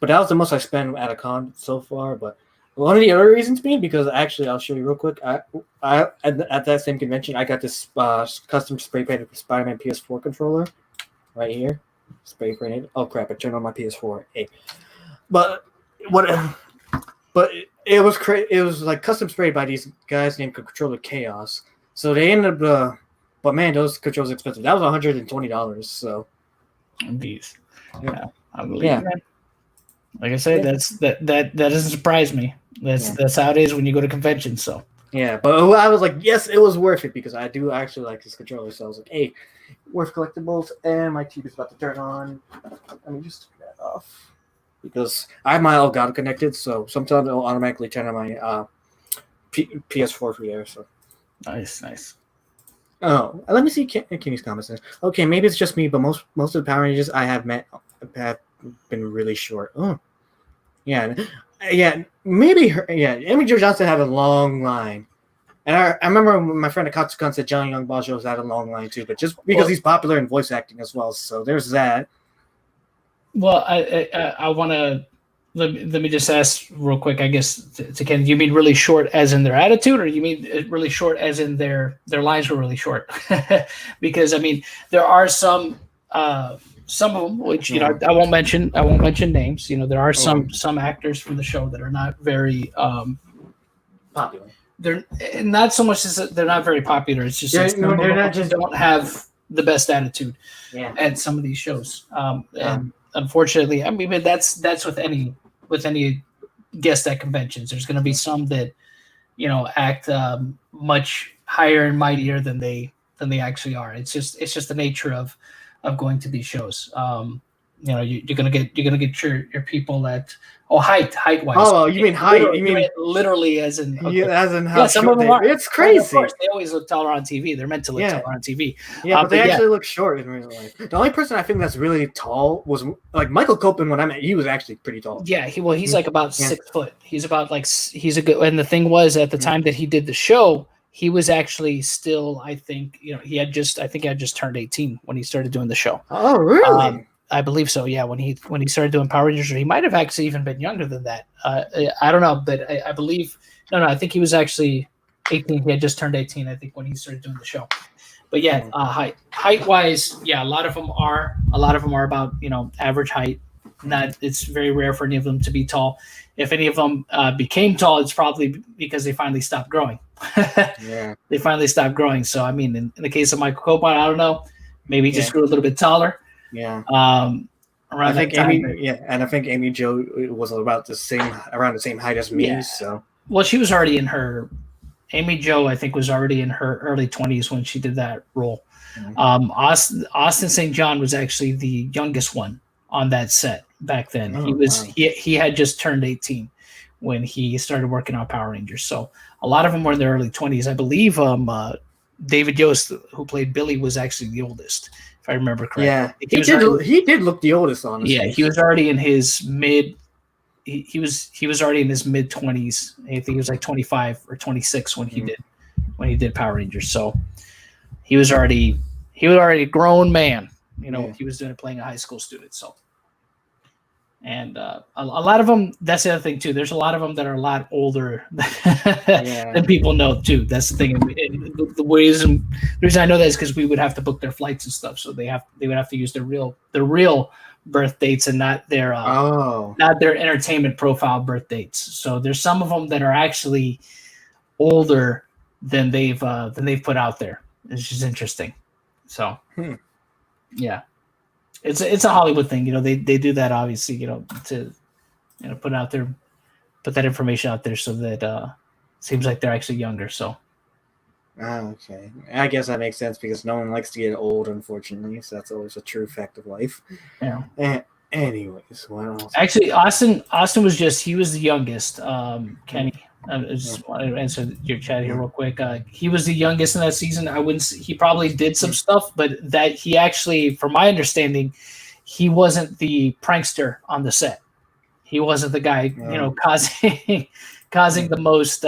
But that was the most I spent at a con so far. But one of the other reasons being because actually I'll show you real quick. I at that same convention I got this custom spray painted Spider-Man PS4 controller right here, spray painted. Oh crap! I turned on my PS4. Hey. But it was It was like custom sprayed by these guys named Controller Chaos. So they ended up. But man, those controls are expensive. That was $120. So these, yeah, I believe. Yeah. Like I said, that doesn't surprise me. That's how it is when you go to conventions. So yeah, but I was like, yes, it was worth it because I do actually like this controller. So I was like, hey, worth collectibles. And my TV's about to turn on. Let me just turn that off because I have my Elgato connected. So sometimes it'll automatically turn on my PS4 for there. So nice. Oh, let me see Kenny's comments. Okay, maybe it's just me, but most of the Power Rangers I have met have been really short. Oh, yeah, maybe Amy Jo Johnson had a long line, and I remember when my friend Akatsukan said Johnny Young Bajo's had a long line too, but just because he's popular in voice acting as well, so there's that. Well, I want to. Let me just ask real quick, I guess, to Ken. You mean really short as in their attitude, or you mean really short as in their lines were really short? Because I mean, there are some of them which I won't mention names. There are some actors from the show that are not very popular. They're not so much as they're not very popular. It's just they're not just don't have the best attitude at some of these shows. And unfortunately, I mean, that's with any guest at conventions. There's going to be some that act much higher and mightier than they actually are. It's just the nature of going to these shows. You're gonna get your people that height wise. Oh, you mean height? You mean literally as in as in how some of them are. It's crazy. Of course, they always look taller on TV. They're meant to look taller on TV. Yeah, but they actually look short in real life. The only person I think that's really tall was like Michael Copeland. When I met, he was actually pretty tall. Yeah, he's like about 6 foot. He's about he's a good. And the thing was, at the time that he did the show, he was actually still, I think, he had just turned 18 when he started doing the show. Oh, really? I believe so. Yeah, when he started doing Power Rangers, he might have actually even been younger than that. I don't know, but I believe I think he was actually 18. He had just turned 18, I think, when he started doing the show. But yeah, height wise, yeah, a lot of them are about average height. It's very rare for any of them to be tall. If any of them became tall, it's probably because they finally stopped growing. Yeah, they finally stopped growing. So I mean, in the case of Michael Copon, I don't know, maybe he just grew a little bit taller. Yeah. Around I think and I think Amy Jo was around the same height as me. Yeah. So well, she was already in her. Amy Jo, I think, was already in her early 20s when she did that role. Mm-hmm. Austin St. John was actually the youngest one on that set back then. He had just turned 18 when he started working on Power Rangers. So a lot of them were in their early 20s. I believe David Yost, who played Billy, was actually the oldest, if I remember correctly. Yeah, he did look the oldest, honestly. Yeah, he was already in his mid. He was already in his mid 20s. I think he was like 25 or 26 when he did Power Rangers. So he was already a grown man. He was doing it playing a high school student. So And a lot of them, that's the other thing too. There's a lot of them that are a lot older than people know too. That's the thing. The reason I know that is because we would have to book their flights and stuff. So they would have to use their real birth dates and not their entertainment profile birth dates. So there's some of them that are actually older than they've put out there. It's just interesting. So yeah. It's a Hollywood thing, they do that obviously, to put that information out there so that seems like they're actually younger. So okay, I guess that makes sense because no one likes to get old, unfortunately. So that's always a true fact of life. Yeah. Anyways, what else? Actually, Austin was he was the youngest. Kenny, I just want to answer your chat here real quick. He was the youngest in that season. He probably did some stuff, but that he actually, from my understanding, he wasn't the prankster on the set. He wasn't the guy, causing the most,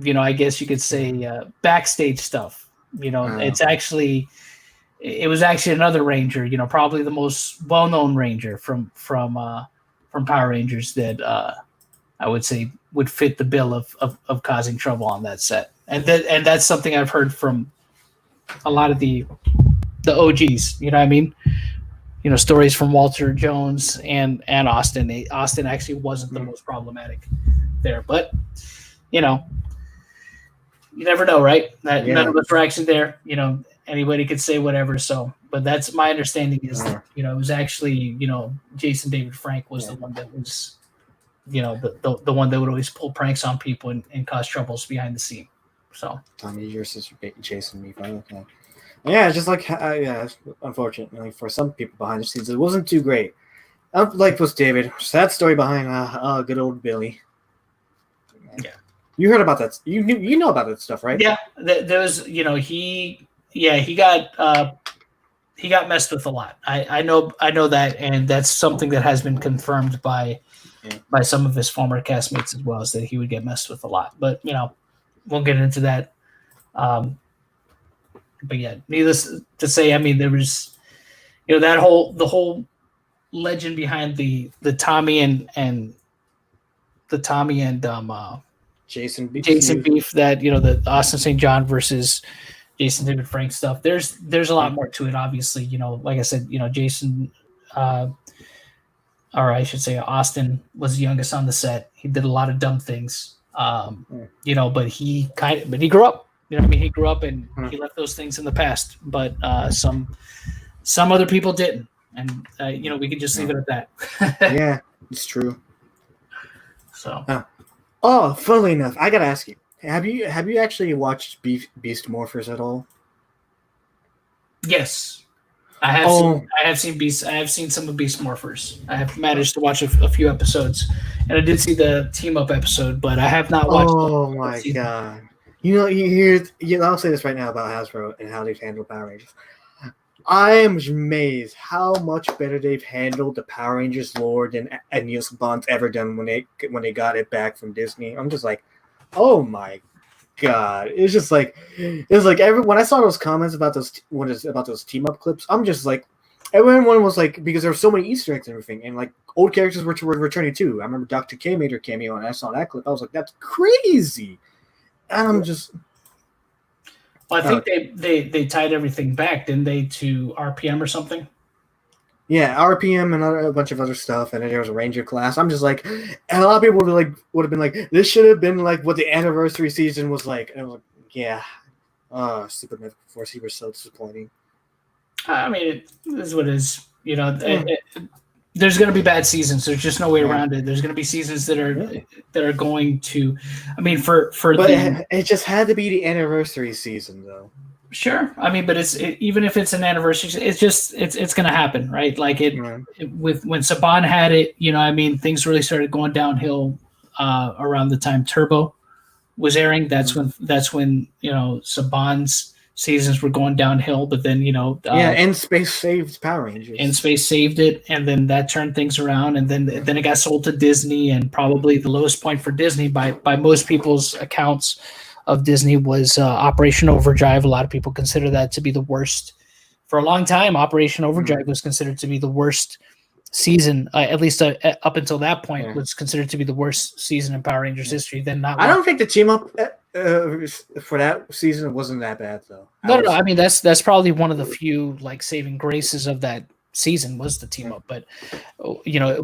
I guess you could say backstage stuff. It was actually another Ranger, probably the most well-known Ranger from Power Rangers that I would say would fit the bill of causing trouble on that set. And that's something I've heard from a lot of the OGs, you know what I mean? Stories from Walter Jones and Austin. Austin actually wasn't the most problematic there, but you never know, right? None of us were actually there. Anybody could say whatever. So, but that's my understanding is that, it was actually, Jason David Frank was the one that was, the one that would always pull pranks on people and cause troubles behind the scene. So Tommy, your sister Jason me. Okay. Yeah, just like unfortunately for some people behind the scenes, it wasn't too great. Like with David, sad story behind good old Billy. Yeah, you heard about that. You know about that stuff, right? Yeah, there was he got messed with a lot. I know that, and that's something that has been confirmed by some of his former castmates as well, is that he would get messed with a lot. But we'll get into that. But yeah, needless to say, I mean, there was the whole legend behind the Tommy and Jason Beef, that the Austin St. John versus Jason David Frank stuff. There's a lot more to it, obviously. Like I said, Jason, or I should say Austin was the youngest on the set. He did a lot of dumb things, but he grew up. He grew up and he left those things in the past. But some other people didn't, and we can just leave it at that. Yeah, it's true. So. Funnily enough, I gotta ask you. Have you actually watched Beast Morphers at all? Yes, I have. I have seen Beast. I have seen some of Beast Morphers. I have managed to watch a few episodes, and I did see the team up episode, but I have not watched. Oh my god! I'll say this right now about Hasbro and how they've handled Power Rangers. I am amazed how much better they've handled the Power Rangers lore than Neil Saban's ever done when they got it back from Disney. I'm just like, oh my god! It's like when I saw those comments about those team up clips, I'm just like, everyone was like, because there were so many Easter eggs and everything, and like old characters were returning too. I remember Dr. K made her cameo, and I saw that clip. I was like, that's crazy. And I'm just. Well, I think they tied everything back, didn't they, to RPM or something? Yeah, RPM and a bunch of other stuff, and then there was a Ranger class. I'm just like, and a lot of people would have been like, this should have been like what the anniversary season was like. And I was like, yeah, Super Mythical Force, he was so disappointing. I mean, it is what it is. There's going to be bad seasons. There's just no way around it. There's going to be seasons that are going to. I mean, it just had to be the anniversary season, though. Sure, I mean, but even if it's an anniversary, it's going to happen, right? Like when Saban had it, things really started going downhill around the time Turbo was airing. That's when Saban's seasons were going downhill, but then and Space saved Power Rangers. And Space saved it, and then that turned things around, and then it got sold to Disney, and probably the lowest point for Disney by most people's accounts of Disney was Operation Overdrive. A lot of people consider that to be the worst for a long time, Operation Overdrive was considered to be the worst season, at least up until that point, was considered to be the worst season in Power Rangers history. Then not. I don't think the team up for that season wasn't that bad though. No. I mean, that's probably one of the few like saving graces of that season was the team up. But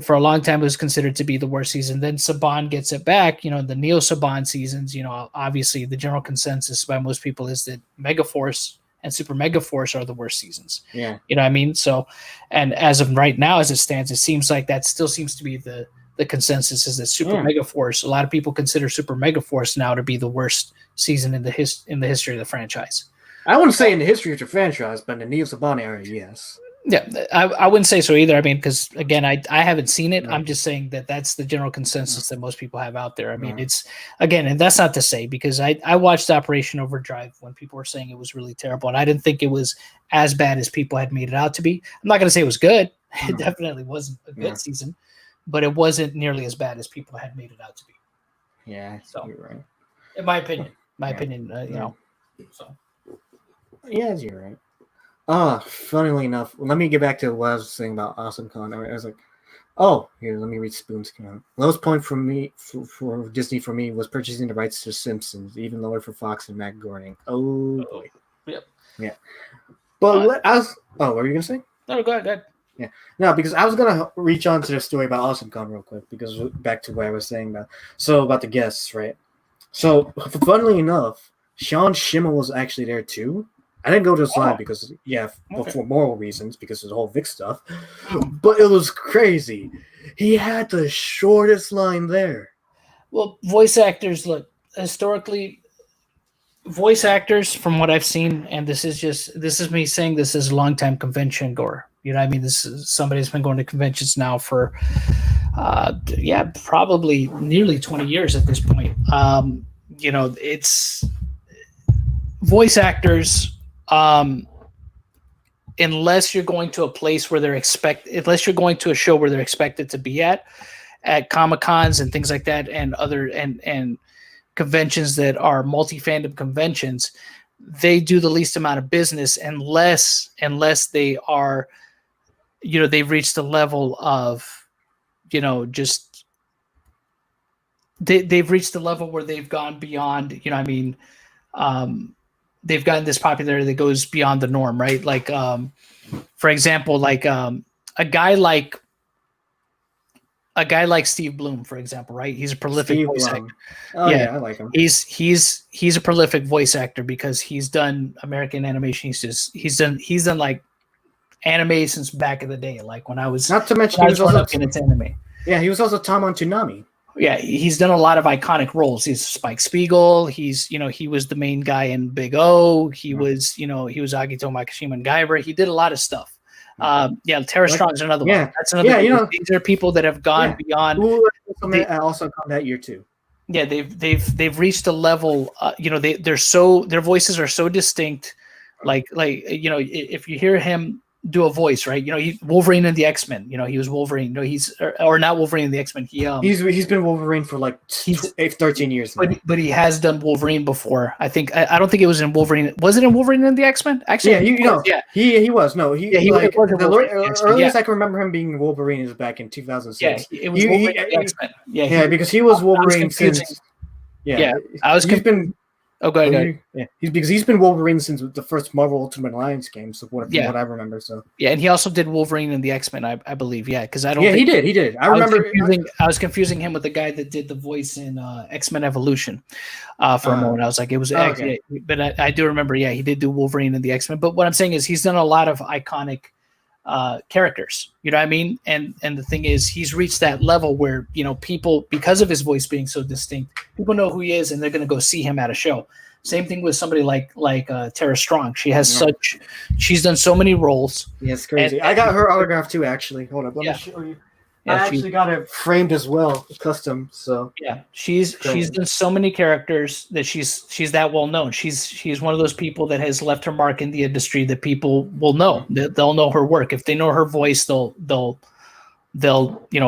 for a long time, it was considered to be the worst season. Then Saban gets it back. The Neo Saban seasons. Obviously, the general consensus by most people is that Megaforce and Super Megaforce are the worst seasons. Yeah. You know what I mean? So, and as of right now, as it stands, it seems like that still seems to be the consensus is that Super Megaforce, a lot of people consider Super Megaforce now to be the worst season in the history of the franchise. I wouldn't say in the history of the franchise, but in the Neo Saban era, yes. Yeah, I wouldn't say so either. I mean, because again, I haven't seen it. Right. I'm just saying that that's the general consensus that most people have out there. I mean, it's again, and that's not to say because I watched Operation Overdrive when people were saying it was really terrible, and I didn't think it was as bad as people had made it out to be. I'm not going to say it was good. It definitely wasn't a good season, but it wasn't nearly as bad as people had made it out to be. Yeah, so you're right. In my opinion, So yeah, you're right. Funnily enough, let me get back to what I was saying about Awesome Con. I was like, here, let me read Spoon's comment. Lowest point for me, for Disney for me, was purchasing the rights to Simpsons, even lower for Fox and Matt Groening. Oh, boy. Yep. Yeah. But what were you going to say? No, go ahead. Yeah. No, because I was going to reach on to the story about Awesome Con real quick, because back to what I was saying about the guests, right? So, funnily enough, Sean Schemmel was actually there too. I didn't go to his line because, for moral reasons, because of the whole Vic stuff. But it was crazy. He had the shortest line there. Well, voice actors, look, historically, voice actors, from what I've seen, and this is me saying this as a longtime convention goer. You know what I mean? This is somebody who's been going to conventions now for, probably nearly 20 years at this point. It's voice actors. Unless you're going to a place where unless you're going to a show where they're expected to be at Comic-Cons and things like that, and other and conventions that are multi-fandom conventions, they do the least amount of business unless they are, they've reached the level of, just they've reached the level where they've gone beyond, they've gotten this popularity that goes beyond the norm, right? Like, for example, like a guy like Steve Bloom, for example, right? He's a prolific voice actor. Oh yeah, I like him. He's a prolific voice actor because he's done American animation. He's done like anime since back in the day, like when I was not to mention he was also in its anime. Yeah, he was also Tom on Toonami. Yeah, he's done a lot of iconic roles. He's Spike Spiegel. He was the main guy in Big O. He was Agito Makishima and Guyver. He did a lot of stuff. Tara Strong's another one. That's another. Yeah, these are people that have gone beyond. Also come that year too. Yeah, they've reached a level. Their voices are so distinct. Like if you hear him do a voice, right? Wolverine in the X-Men. He was Wolverine. No, he's or not Wolverine in the X-Men. He's been Wolverine for like 13 years now. But he has done Wolverine before. I think I don't think it was in Wolverine. Was it in Wolverine in the X-Men? Actually, he was. No, he was the earliest I can remember him being Wolverine is back in 2006. Yeah, it was Wolverine in the X-Men. Because he was Wolverine since. Been. Oh, go ahead. Yeah, he's been Wolverine since the first Marvel Ultimate Alliance game. So what I remember. So and he also did Wolverine in the X-Men, I believe. Yeah, because I don't. Yeah, he did. I remember. I was confusing him with the guy that did the voice in X-Men Evolution for a moment. I was like, it was. Okay. But I do remember. Yeah, he did do Wolverine in the X-Men. But what I'm saying is, he's done a lot of iconic characters. You know what I mean? And the thing is, he's reached that level where people, because of his voice being so distinct, people know who he is, and they're going to go see him at a show. Same thing with somebody like Tara Strong. She has she's done so many roles. Yeah, it's crazy. I got her autograph too, actually. Hold up, let me show you. I actually got it framed as well, custom. So yeah, she's done so many characters that she's that well known. She's one of those people that has left her mark in the industry that people will know. They'll know her work. If they know her voice, they'll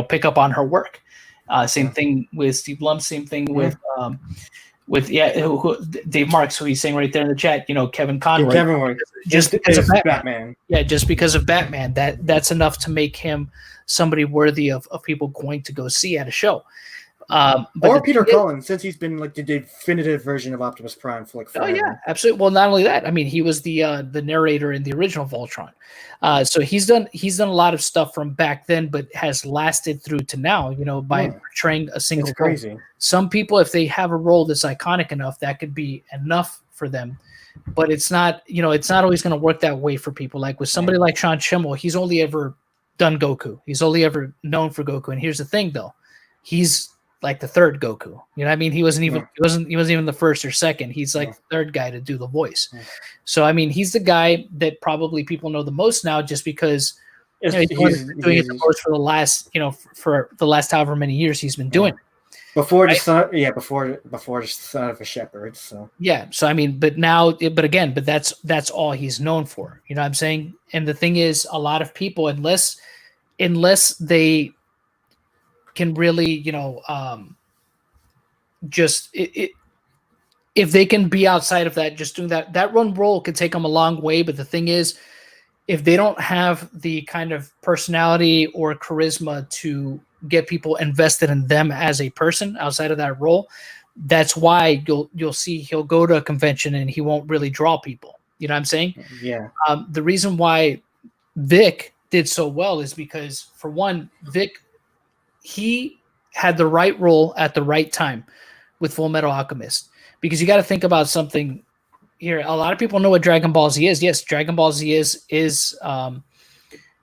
pick up on her work. Same thing with Steve Blum. Same thing with Dave Marks, who he's saying right there in the chat. Kevin Conroy. Kevin Conroy. just because of Batman. Yeah, just because of Batman, that's enough to make him somebody worthy of people going to go see at a show. Or Peter Cullen, since he's been like the definitive version of Optimus Prime for like forever. Oh yeah, absolutely. Well, not only that, I mean, he was the narrator in the original Voltron, so he's done a lot of stuff from back then, but has lasted through to now. You know, by portraying a single It's crazy. role. Some people, if they have a role that's iconic enough, that could be enough for them. But it's not, it's not always going to work that way for people. Like with somebody like Sean Schemmel, he's only ever done Goku. He's only ever known for Goku. And here's the thing, though, he's like the third Goku. You know what I mean? He wasn't even the first or second. He's like the third guy to do the voice. Yeah. So I mean, he's the guy that probably people know the most now, just because he's doing it the most for the last, for the last however many years he's been doing it. Before the son, before the Son of a Shepherd. So so I mean, but that's all he's known for. You know what I'm saying? And the thing is, a lot of people, unless they can really, if they can be outside of that, just doing that one role could take them a long way. But the thing is, if they don't have the kind of personality or charisma to get people invested in them as a person outside of that role, that's why you'll see he'll go to a convention and he won't really draw people. You know what I'm saying? Yeah. The reason why Vic did so well is because, for one, Vic, he had the right role at the right time with Full Metal Alchemist, because you got to think about something here. A lot of people know what Dragon Ball Z is. Yes, Dragon Ball Z is an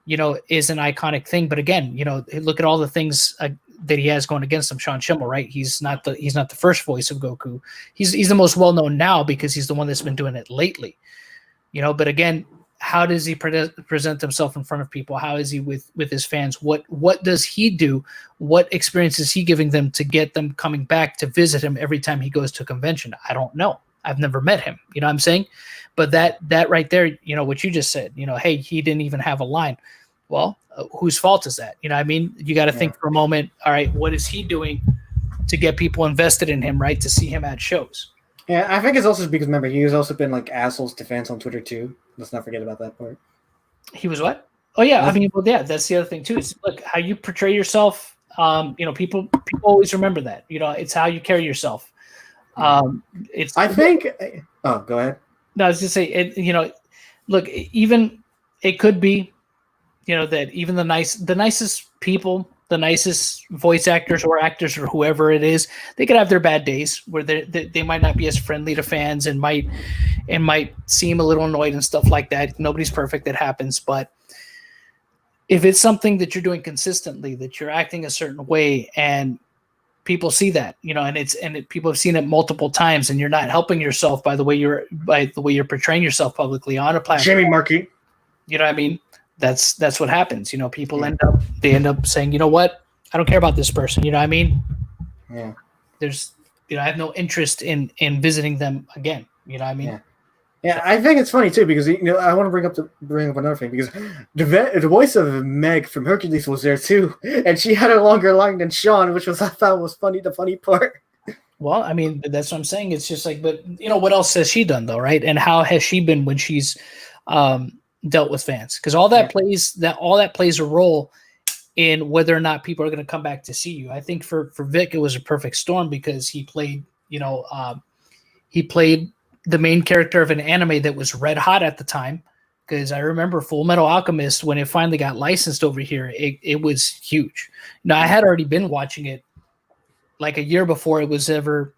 iconic thing. But again, look at all the things that he has going against him. Sean Schemmel, right? He's not the first voice of Goku. He's the most well known now because he's the one that's been doing it lately. But again, how does he present himself in front of people? How is he with his fans? What does he do? What experience is he giving them to get them coming back to visit him every time he goes to a convention? I don't know. I've never met him. You know what I'm saying? But that right there, what you just said, hey, he didn't even have a line. Well, whose fault is that? You know what I mean? You got to think for a moment. All right, what is he doing to get people invested in him, right? To see him at shows. Yeah, I think it's also because, remember, he's also been like assholes to fans on Twitter too. Let's not forget about that part. He was what? Oh yeah, I mean, that's the other thing too. Is look how you portray yourself. People always remember that. It's how you carry yourself. It's. I think. Oh, go ahead. No, I was just say it. Look, even it could be, that even the nicest people, the nicest voice actors or actors or whoever it is, they could have their bad days where they might not be as friendly to fans and might seem a little annoyed and stuff like that. Nobody's perfect. That happens. But if it's something that you're doing consistently, that you're acting a certain way and people see that, and people have seen it multiple times, and you're not helping yourself by the way you're portraying yourself publicly on a platform. Jamie Markey. You know what I mean? That's what happens. People end up saying, you know what? I don't care about this person. You know what I mean? Yeah. There's, I have no interest in visiting them again. You know what I mean? Yeah, I think it's funny too because I want to bring up another thing because the voice of Meg from Hercules was there too, and she had a longer line than Sean, which I thought was funny. The funny part. Well, I mean, that's what I'm saying. It's just like, but what else has she done though, right? And how has she been when she's dealt with fans? Because all that plays a role in whether or not people are going to come back to see you. I think for Vic, it was a perfect storm because he played, the main character of an anime that was red hot at the time. Because I remember Full Metal Alchemist, when it finally got licensed over here, it was huge. I had already been watching it like a year before it was ever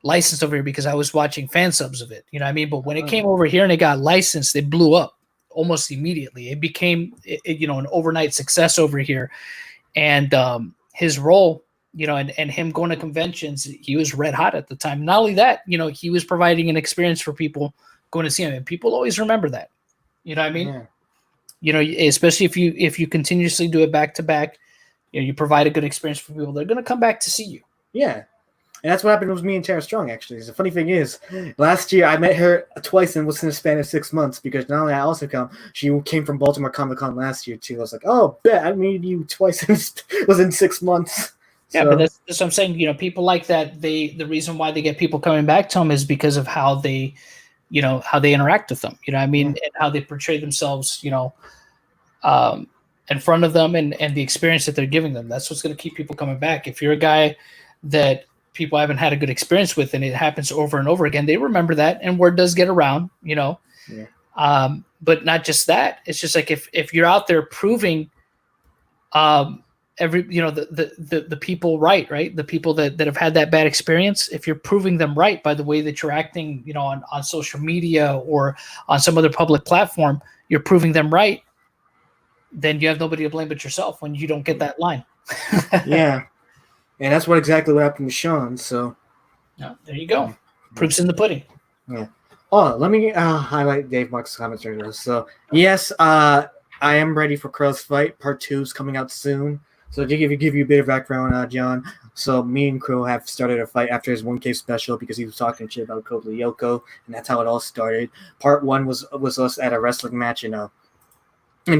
licensed over here because I was watching fan subs of it. You know what I mean? But when it came over here and it got licensed, it blew up almost immediately. It became, an overnight success over here. And his role, and him going to conventions, he was red hot at the time. Not only that, he was providing an experience for people going to see him. And people always remember that. You know what I mean? Yeah. Especially if you continuously do it back to back, you provide a good experience for people. They're going to come back to see you. Yeah. And that's what happened with me and Tara Strong, actually. The funny thing is, last year I met her twice and within a span of 6 months because not only I also she came from Baltimore Comic-Con last year, too. I was like, oh, bet I met you twice within 6 months. Yeah, so. But that's what I'm saying. People like that. The reason why they get people coming back to them is because of how they how they interact with them, I mean, and how they portray themselves, in front of them, and the experience that they're giving them. That's what's going to keep people coming back. If you're a guy that people haven't had a good experience with and it happens over and over again, they remember that, and word does get around, Yeah. But not just that. It's just like if you're out there proving the people right, the people that have had that bad experience, if you're proving them right by the way that you're acting, on social media or on some other public platform, you're proving them right, then you have nobody to blame but yourself when you don't get that line. Yeah. And that's exactly what happened with Sean. So, yeah, there you go. Proof's in the pudding. Yeah. Oh, let me highlight Dave Mark's comments right now. So, yes, I am ready for Crow's Fight. Part 2 is coming out soon. So, to give you a bit of background, John. So, me and Crow have started a fight after his 1K special because he was talking shit about Kota Yoko, and that's how it all started. Part 1 was us at a wrestling match in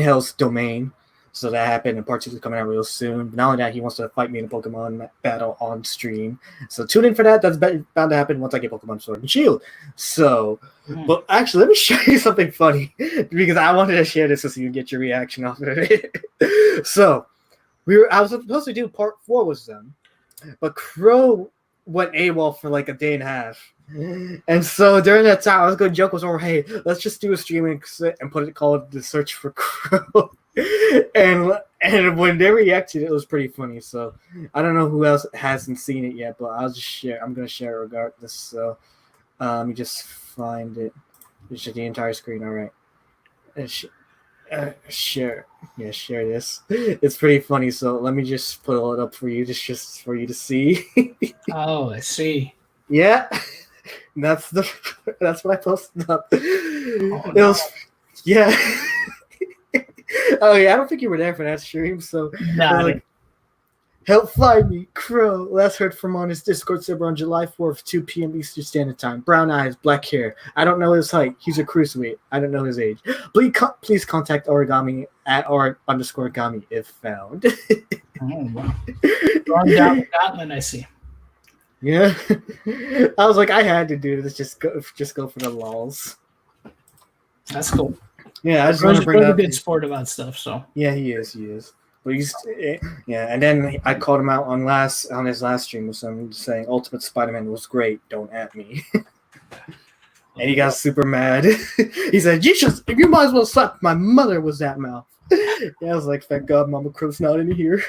Hell's Domain. So that happened, and part 2 is coming out real soon. But not only that, he wants to fight me in a Pokemon battle on stream. So tune in for that. That's bound to happen once I get Pokemon Sword and Shield. So, but actually, let me show you something funny because I wanted to share this so you can get your reaction off of it. So, I was supposed to do part 4 with them, but Crow went AWOL for like a day and a half. And so during that time, I was going to joke with her, hey, let's just do a stream and put it called The Search for Crow. and when they reacted, it was pretty funny. So I don't know who else hasn't seen it yet, but I'm going to share it regardless. So let me just find it. It's just the entire screen. All right. Share. Yeah, share this. It's pretty funny. So let me just put it up for you, just for you to see. Oh, I see. Yeah. That's what I posted up. It was, yeah. Oh yeah, I don't think you were there for that stream. So like, help find me, Crow. Last heard from on his Discord server on July 4th, 2 p.m. Eastern Standard Time. Brown eyes, black hair. I don't know his height. He's a cruiserweight. I don't know his age. Please contact Origami at @_Origami if found. Oh wow. Wrong down the gauntlet, I see. Yeah, I was like, I had to do this. Just go for the lols. That's cool. Yeah, I just want to bring up. Good sport about stuff. So yeah, he is. But and then I called him out on his last stream with some saying Ultimate Spider-Man was great. Don't at me. And he got super mad. He said, "You might as well slap my mother." Was that mouth? Yeah, I was like, "Thank God, Mama Crow's not in here."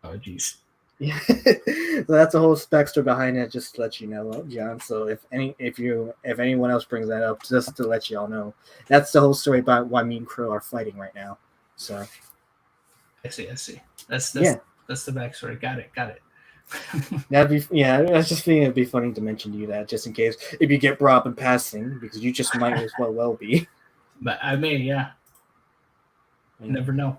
Oh, jeez. Yeah, so that's the whole backstory behind it. Just to let you know, John. So if anyone else brings that up, just to let y'all know, that's the whole story about why me and Crow are fighting right now. So I see. That's the backstory. Got it. I was just thinking it'd be funny to mention to you that just in case if you get brought up in passing because you just might as well be. But I may, yeah. You never know.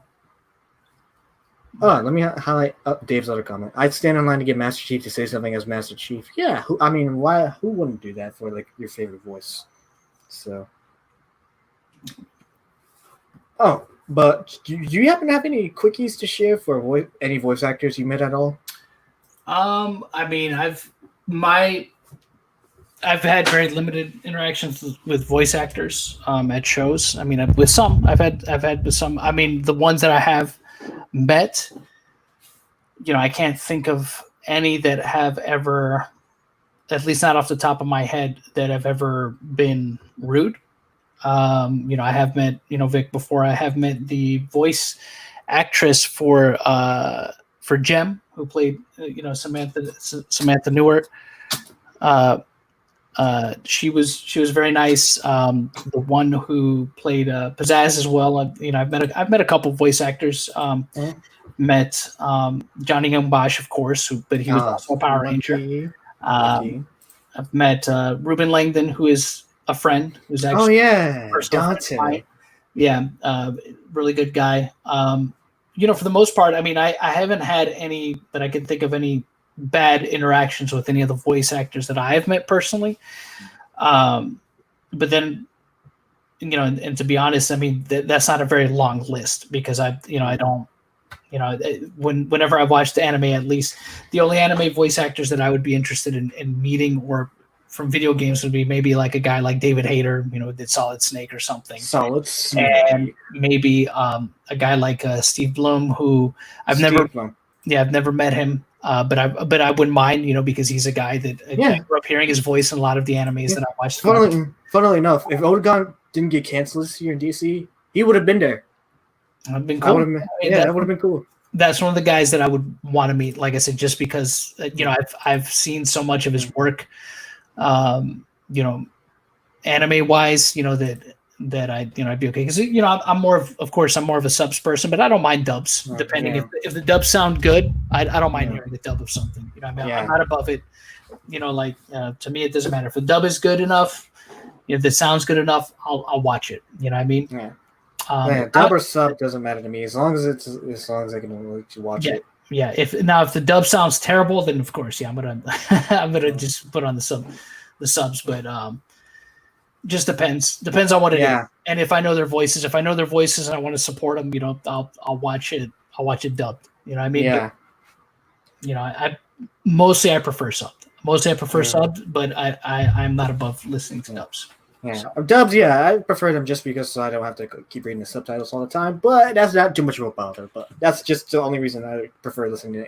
Oh, let me highlight Dave's other comment. I'd stand in line to get Master Chief to say something as Master Chief. Yeah, why? Who wouldn't do that for like your favorite voice? So, but do you happen to have any quickies to share for any voice actors you met at all? I mean, I've had very limited interactions with voice actors at shows. I mean, with some, I've had with some. I mean, the ones that I have met, I can't think of any that have ever, at least not off the top of my head, that have ever been rude. I have met, Vic before. I have met the voice actress for Jem, who played, Samantha Newer. She was very nice. The one who played Pizzazz as well. I've met a couple voice actors. Met Johnny Young Bosch, of course, but he was also a Power Ranger. I've met Ruben Langdon, who is a friend, who's actually Dante. Yeah, really good guy. For the most part, I mean, I haven't had any that I can think of any bad interactions with any of the voice actors that I have met personally. But then, and to be honest, I mean, that's not a very long list because I don't, whenever I watch the anime, at least the only anime voice actors that I would be interested in meeting or from video games would be maybe like a guy like David Hayter, did Solid Snake or something. Solid Snake. And maybe a guy like Steve Blum, who I've never met him, but I wouldn't mind, because he's a guy that I grew up hearing his voice in a lot of the animes that I watched. Funnily enough, if Odegon didn't get canceled this year in DC, he would have been there. That would have been cool. That would have been cool. That's one of the guys that I would want to meet. Like I said, just because I've seen so much of his work, anime wise, that I'd be okay, because I'm more of a subs person, but I don't mind dubs depending if the dubs sound good. I don't mind hearing the dub of something. I'm not above it. To me, it doesn't matter if the dub is good enough. If it sounds good enough, I'll watch it. You know what I mean? Yeah. Dub or sub doesn't matter to me as long as I can watch it. Yeah. If the dub sounds terrible, then of course, I'm gonna just put on the subs. But just depends on what it is. And if I know their voices, and I want to support them, I'll watch it. I'll watch it dubbed. You know what I mean? Yeah. But, I prefer subs, but I'm not above listening to dubs. Yeah, so. Dubs, I prefer them just because I don't have to keep reading the subtitles all the time. But that's not too much of a bother. But that's just the only reason I prefer listening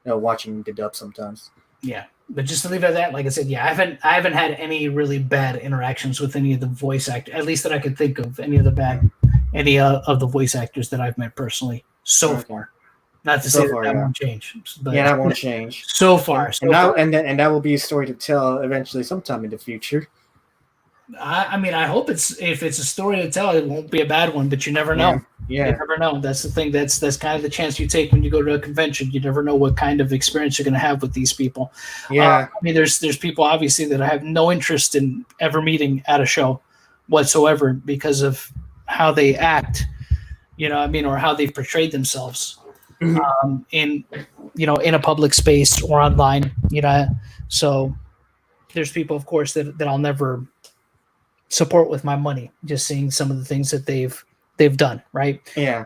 to, watching the dub sometimes. Yeah, but just to leave it at that, like I said, I haven't had any really bad interactions with any of the voice actors, at least that I could think of. Any of the voice actors that I've met personally so far. Not to say that won't change. But that won't change so far. And that will be a story to tell eventually, sometime in the future. I hope if it's a story to tell, it won't be a bad one, but you never know. Yeah. You never know. That's the thing. That's kind of the chance you take when you go to a convention. You never know what kind of experience you're going to have with these people. Yeah. There's people obviously that I have no interest in ever meeting at a show whatsoever because of how they act, or how they've portrayed themselves in a public space or online, So there's people, of course, that I'll never support with my money, just seeing some of the things that they've done, right? Yeah.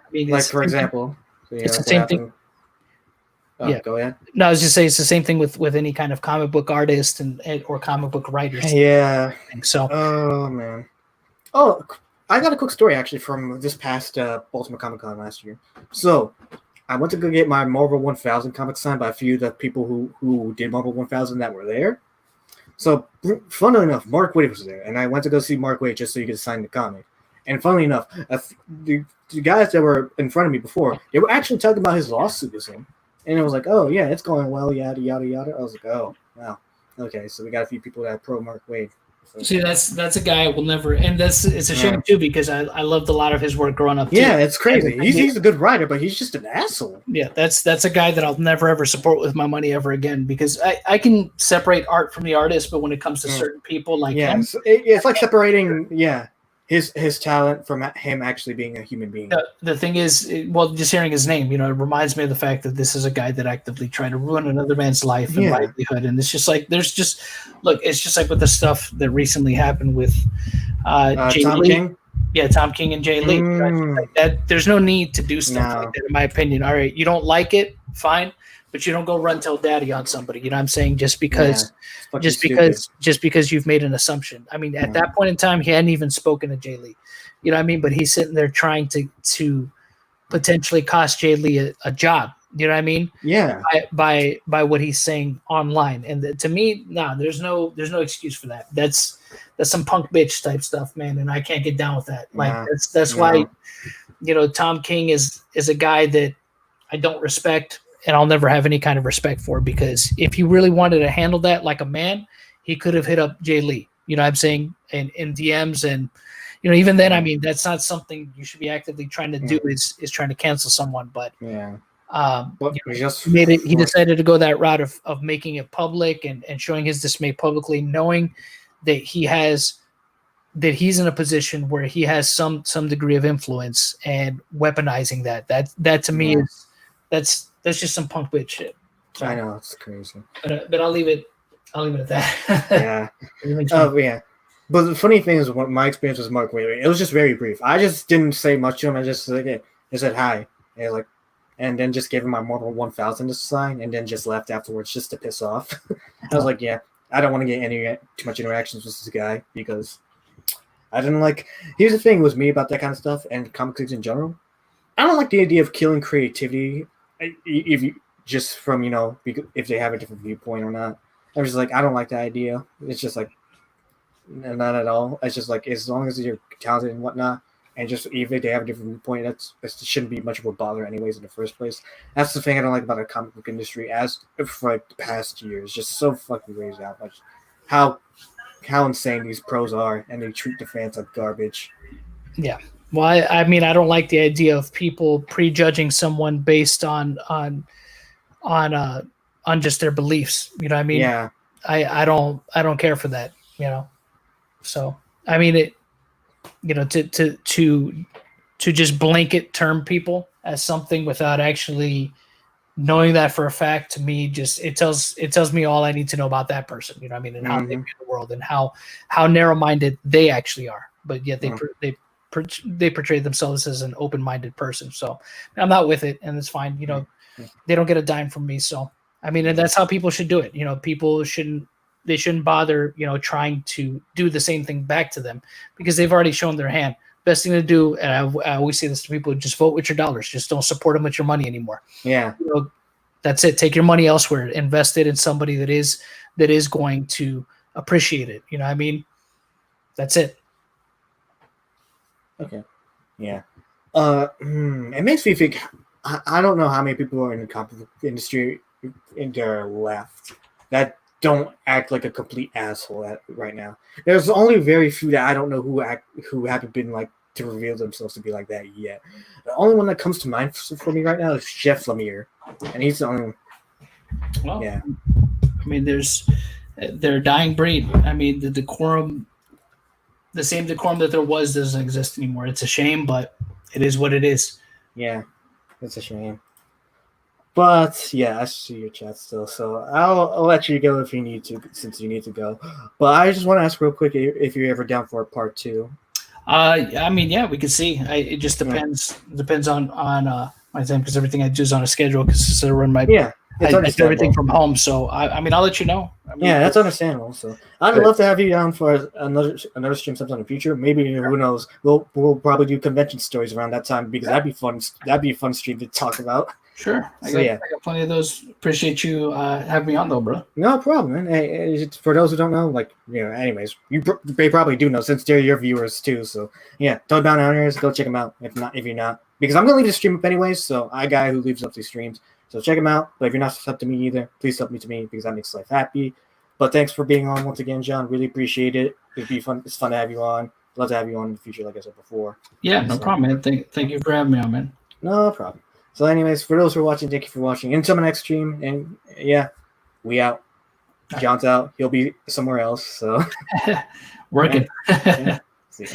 For example, it's the same thing. Go ahead. No, I was just saying it's the same thing with any kind of comic book artist or comic book writers. Yeah. So. Oh man. Oh, I got a quick story actually from this past Baltimore Comic Con last year. So I went to go get my Marvel 1000 comic signed by a few of the people who did Marvel 1000 that were there. So, funnily enough, Mark Waid was there, and I went to go see Mark Waid just so he could sign the comic. And funnily enough, the guys that were in front of me before, they were actually talking about his lawsuit with him. And it was like, oh, yeah, it's going well, yada, yada, yada. I was like, oh, wow. Okay, so we got a few people that are pro Mark Waid. So. See, that's a guy I will never, and it's a shame too, because I loved a lot of his work growing up too. Yeah, it's crazy. He's a good writer, but he's just an asshole. Yeah, that's a guy that I'll never ever support with my money ever again, because I can separate art from the artist, but when it comes to certain people like him, it's like separating his talent from him actually being a human being. The thing is, just hearing his name, it reminds me of the fact that this is a guy that actively tried to ruin another man's life and livelihood. And it's just like, it's just like with the stuff that recently happened with Jay Tom Lee. King? Yeah, Tom King and Jay Lee. Like that, there's no need to do stuff like that, in my opinion. All right, you don't like it, fine, but you don't go run tell daddy on somebody. You know what I'm saying? Just because you've made an assumption. I mean, at that point in time, he hadn't even spoken to Jay Lee. You know what I mean? But he's sitting there trying to potentially cost Jay Lee a job. You know what I mean? Yeah. By what he's saying online, and to me, there's no excuse for that. That's some punk bitch type stuff, man, and I can't get down with that. Like that's why, Tom King is a guy that I don't respect. And I'll never have any kind of respect for, because if he really wanted to handle that like a man, he could have hit up Jay Lee. You know what I'm saying? In DMs, and even then, I mean, that's not something you should be actively trying to do. Is trying to cancel someone. But he decided to go that route of making it public and showing his dismay publicly, knowing that he's in a position where he has some degree of influence, and weaponizing that to me is that's just some punk bitch shit. So, I know, it's crazy. But I'll leave it at that. Yeah. Yeah. But the funny thing is, what my experience with Mark Waid, it was just very brief. I just didn't say much to him. I just I said hi, and then just gave him my Marvel 1000 to sign, and then just left afterwards just to piss off. I was like, yeah, I don't want to get any too much interactions with this guy because I didn't like. Here's the thing with me about that kind of stuff and comic books in general. I don't like the idea of killing creativity if you just from if they have a different viewpoint or not. I was just like, I don't like that idea. It's just like not at all. It's just like as long as you're talented and whatnot, and just even if they have a different viewpoint, that shouldn't be much of a bother anyways in the first place. That's the thing I don't like about the comic book industry as for like the past years. Just so fucking raised out much how insane these pros are, and they treat the fans like garbage. Yeah. Well, I mean, I don't like the idea of people prejudging someone based on just their beliefs. You know what I mean? Yeah. I don't care for that, So, I mean, it, to just blanket term people as something without actually knowing that for a fact, to me, just it tells me all I need to know about that person. You know what I mean? And how they view the world and how narrow-minded they actually are. But yet they portray themselves as an open-minded person. So I'm not with it, and it's fine. They don't get a dime from me. So I mean, and that's how people should do it. People shouldn't bother, trying to do the same thing back to them because they've already shown their hand. Best thing to do, and I always say this to people: just vote with your dollars. Just don't support them with your money anymore. Yeah, that's it. Take your money elsewhere. Invest it in somebody that is going to appreciate it. You know what I mean? That's it. Okay. Yeah. It makes me think. I don't know how many people are in the comic book industry in their left that don't act like a complete asshole right now. There's only very few that I don't know who haven't been like to reveal themselves to be like that yet. The only one that comes to mind for me right now is Jeff Lemire, and he's the only one. Well, yeah. I mean, they're a dying breed. I mean, the decorum, the same decorum that there was doesn't exist anymore. It's a shame, but it is what it is. Yeah, it's a shame. But yeah, I see your chat still, so I'll let you go if you need to, since you need to go. But I just want to ask real quick if you're ever down for a part 2. I mean, yeah, we can see. It just depends. Yeah. Depends on my time because everything I do is on a schedule because I run my I do everything from home. So I mean, I'll let you know. I mean, yeah, that's understandable. So I'd love to have you down for another stream sometime in the future. Maybe who knows? We'll probably do convention stories around that time because that'd be fun. That'd be a fun stream to talk about. Sure. I got plenty of those. Appreciate you having me on though, bro. No problem, man. Hey, for those who don't know, anyways, they probably do know since they're your viewers too. So yeah, Toad Bound Hunters, go check them out. If you're not, because I'm gonna leave the stream up anyways. So I got who leaves up these streams. So check them out. But if you're not subbed to me either, please sub me to me because that makes life happy. But thanks for being on once again, John. Really appreciate it. It'd be fun. It's fun to have you on. Love to have you on in the future, like I said before. Yeah, no problem, man. Thank you for having me on, man. No problem. So anyways, for those who are watching, thank you for watching. Until my next stream, and yeah, we out. John's out. He'll be somewhere else. So working. Yeah. See ya.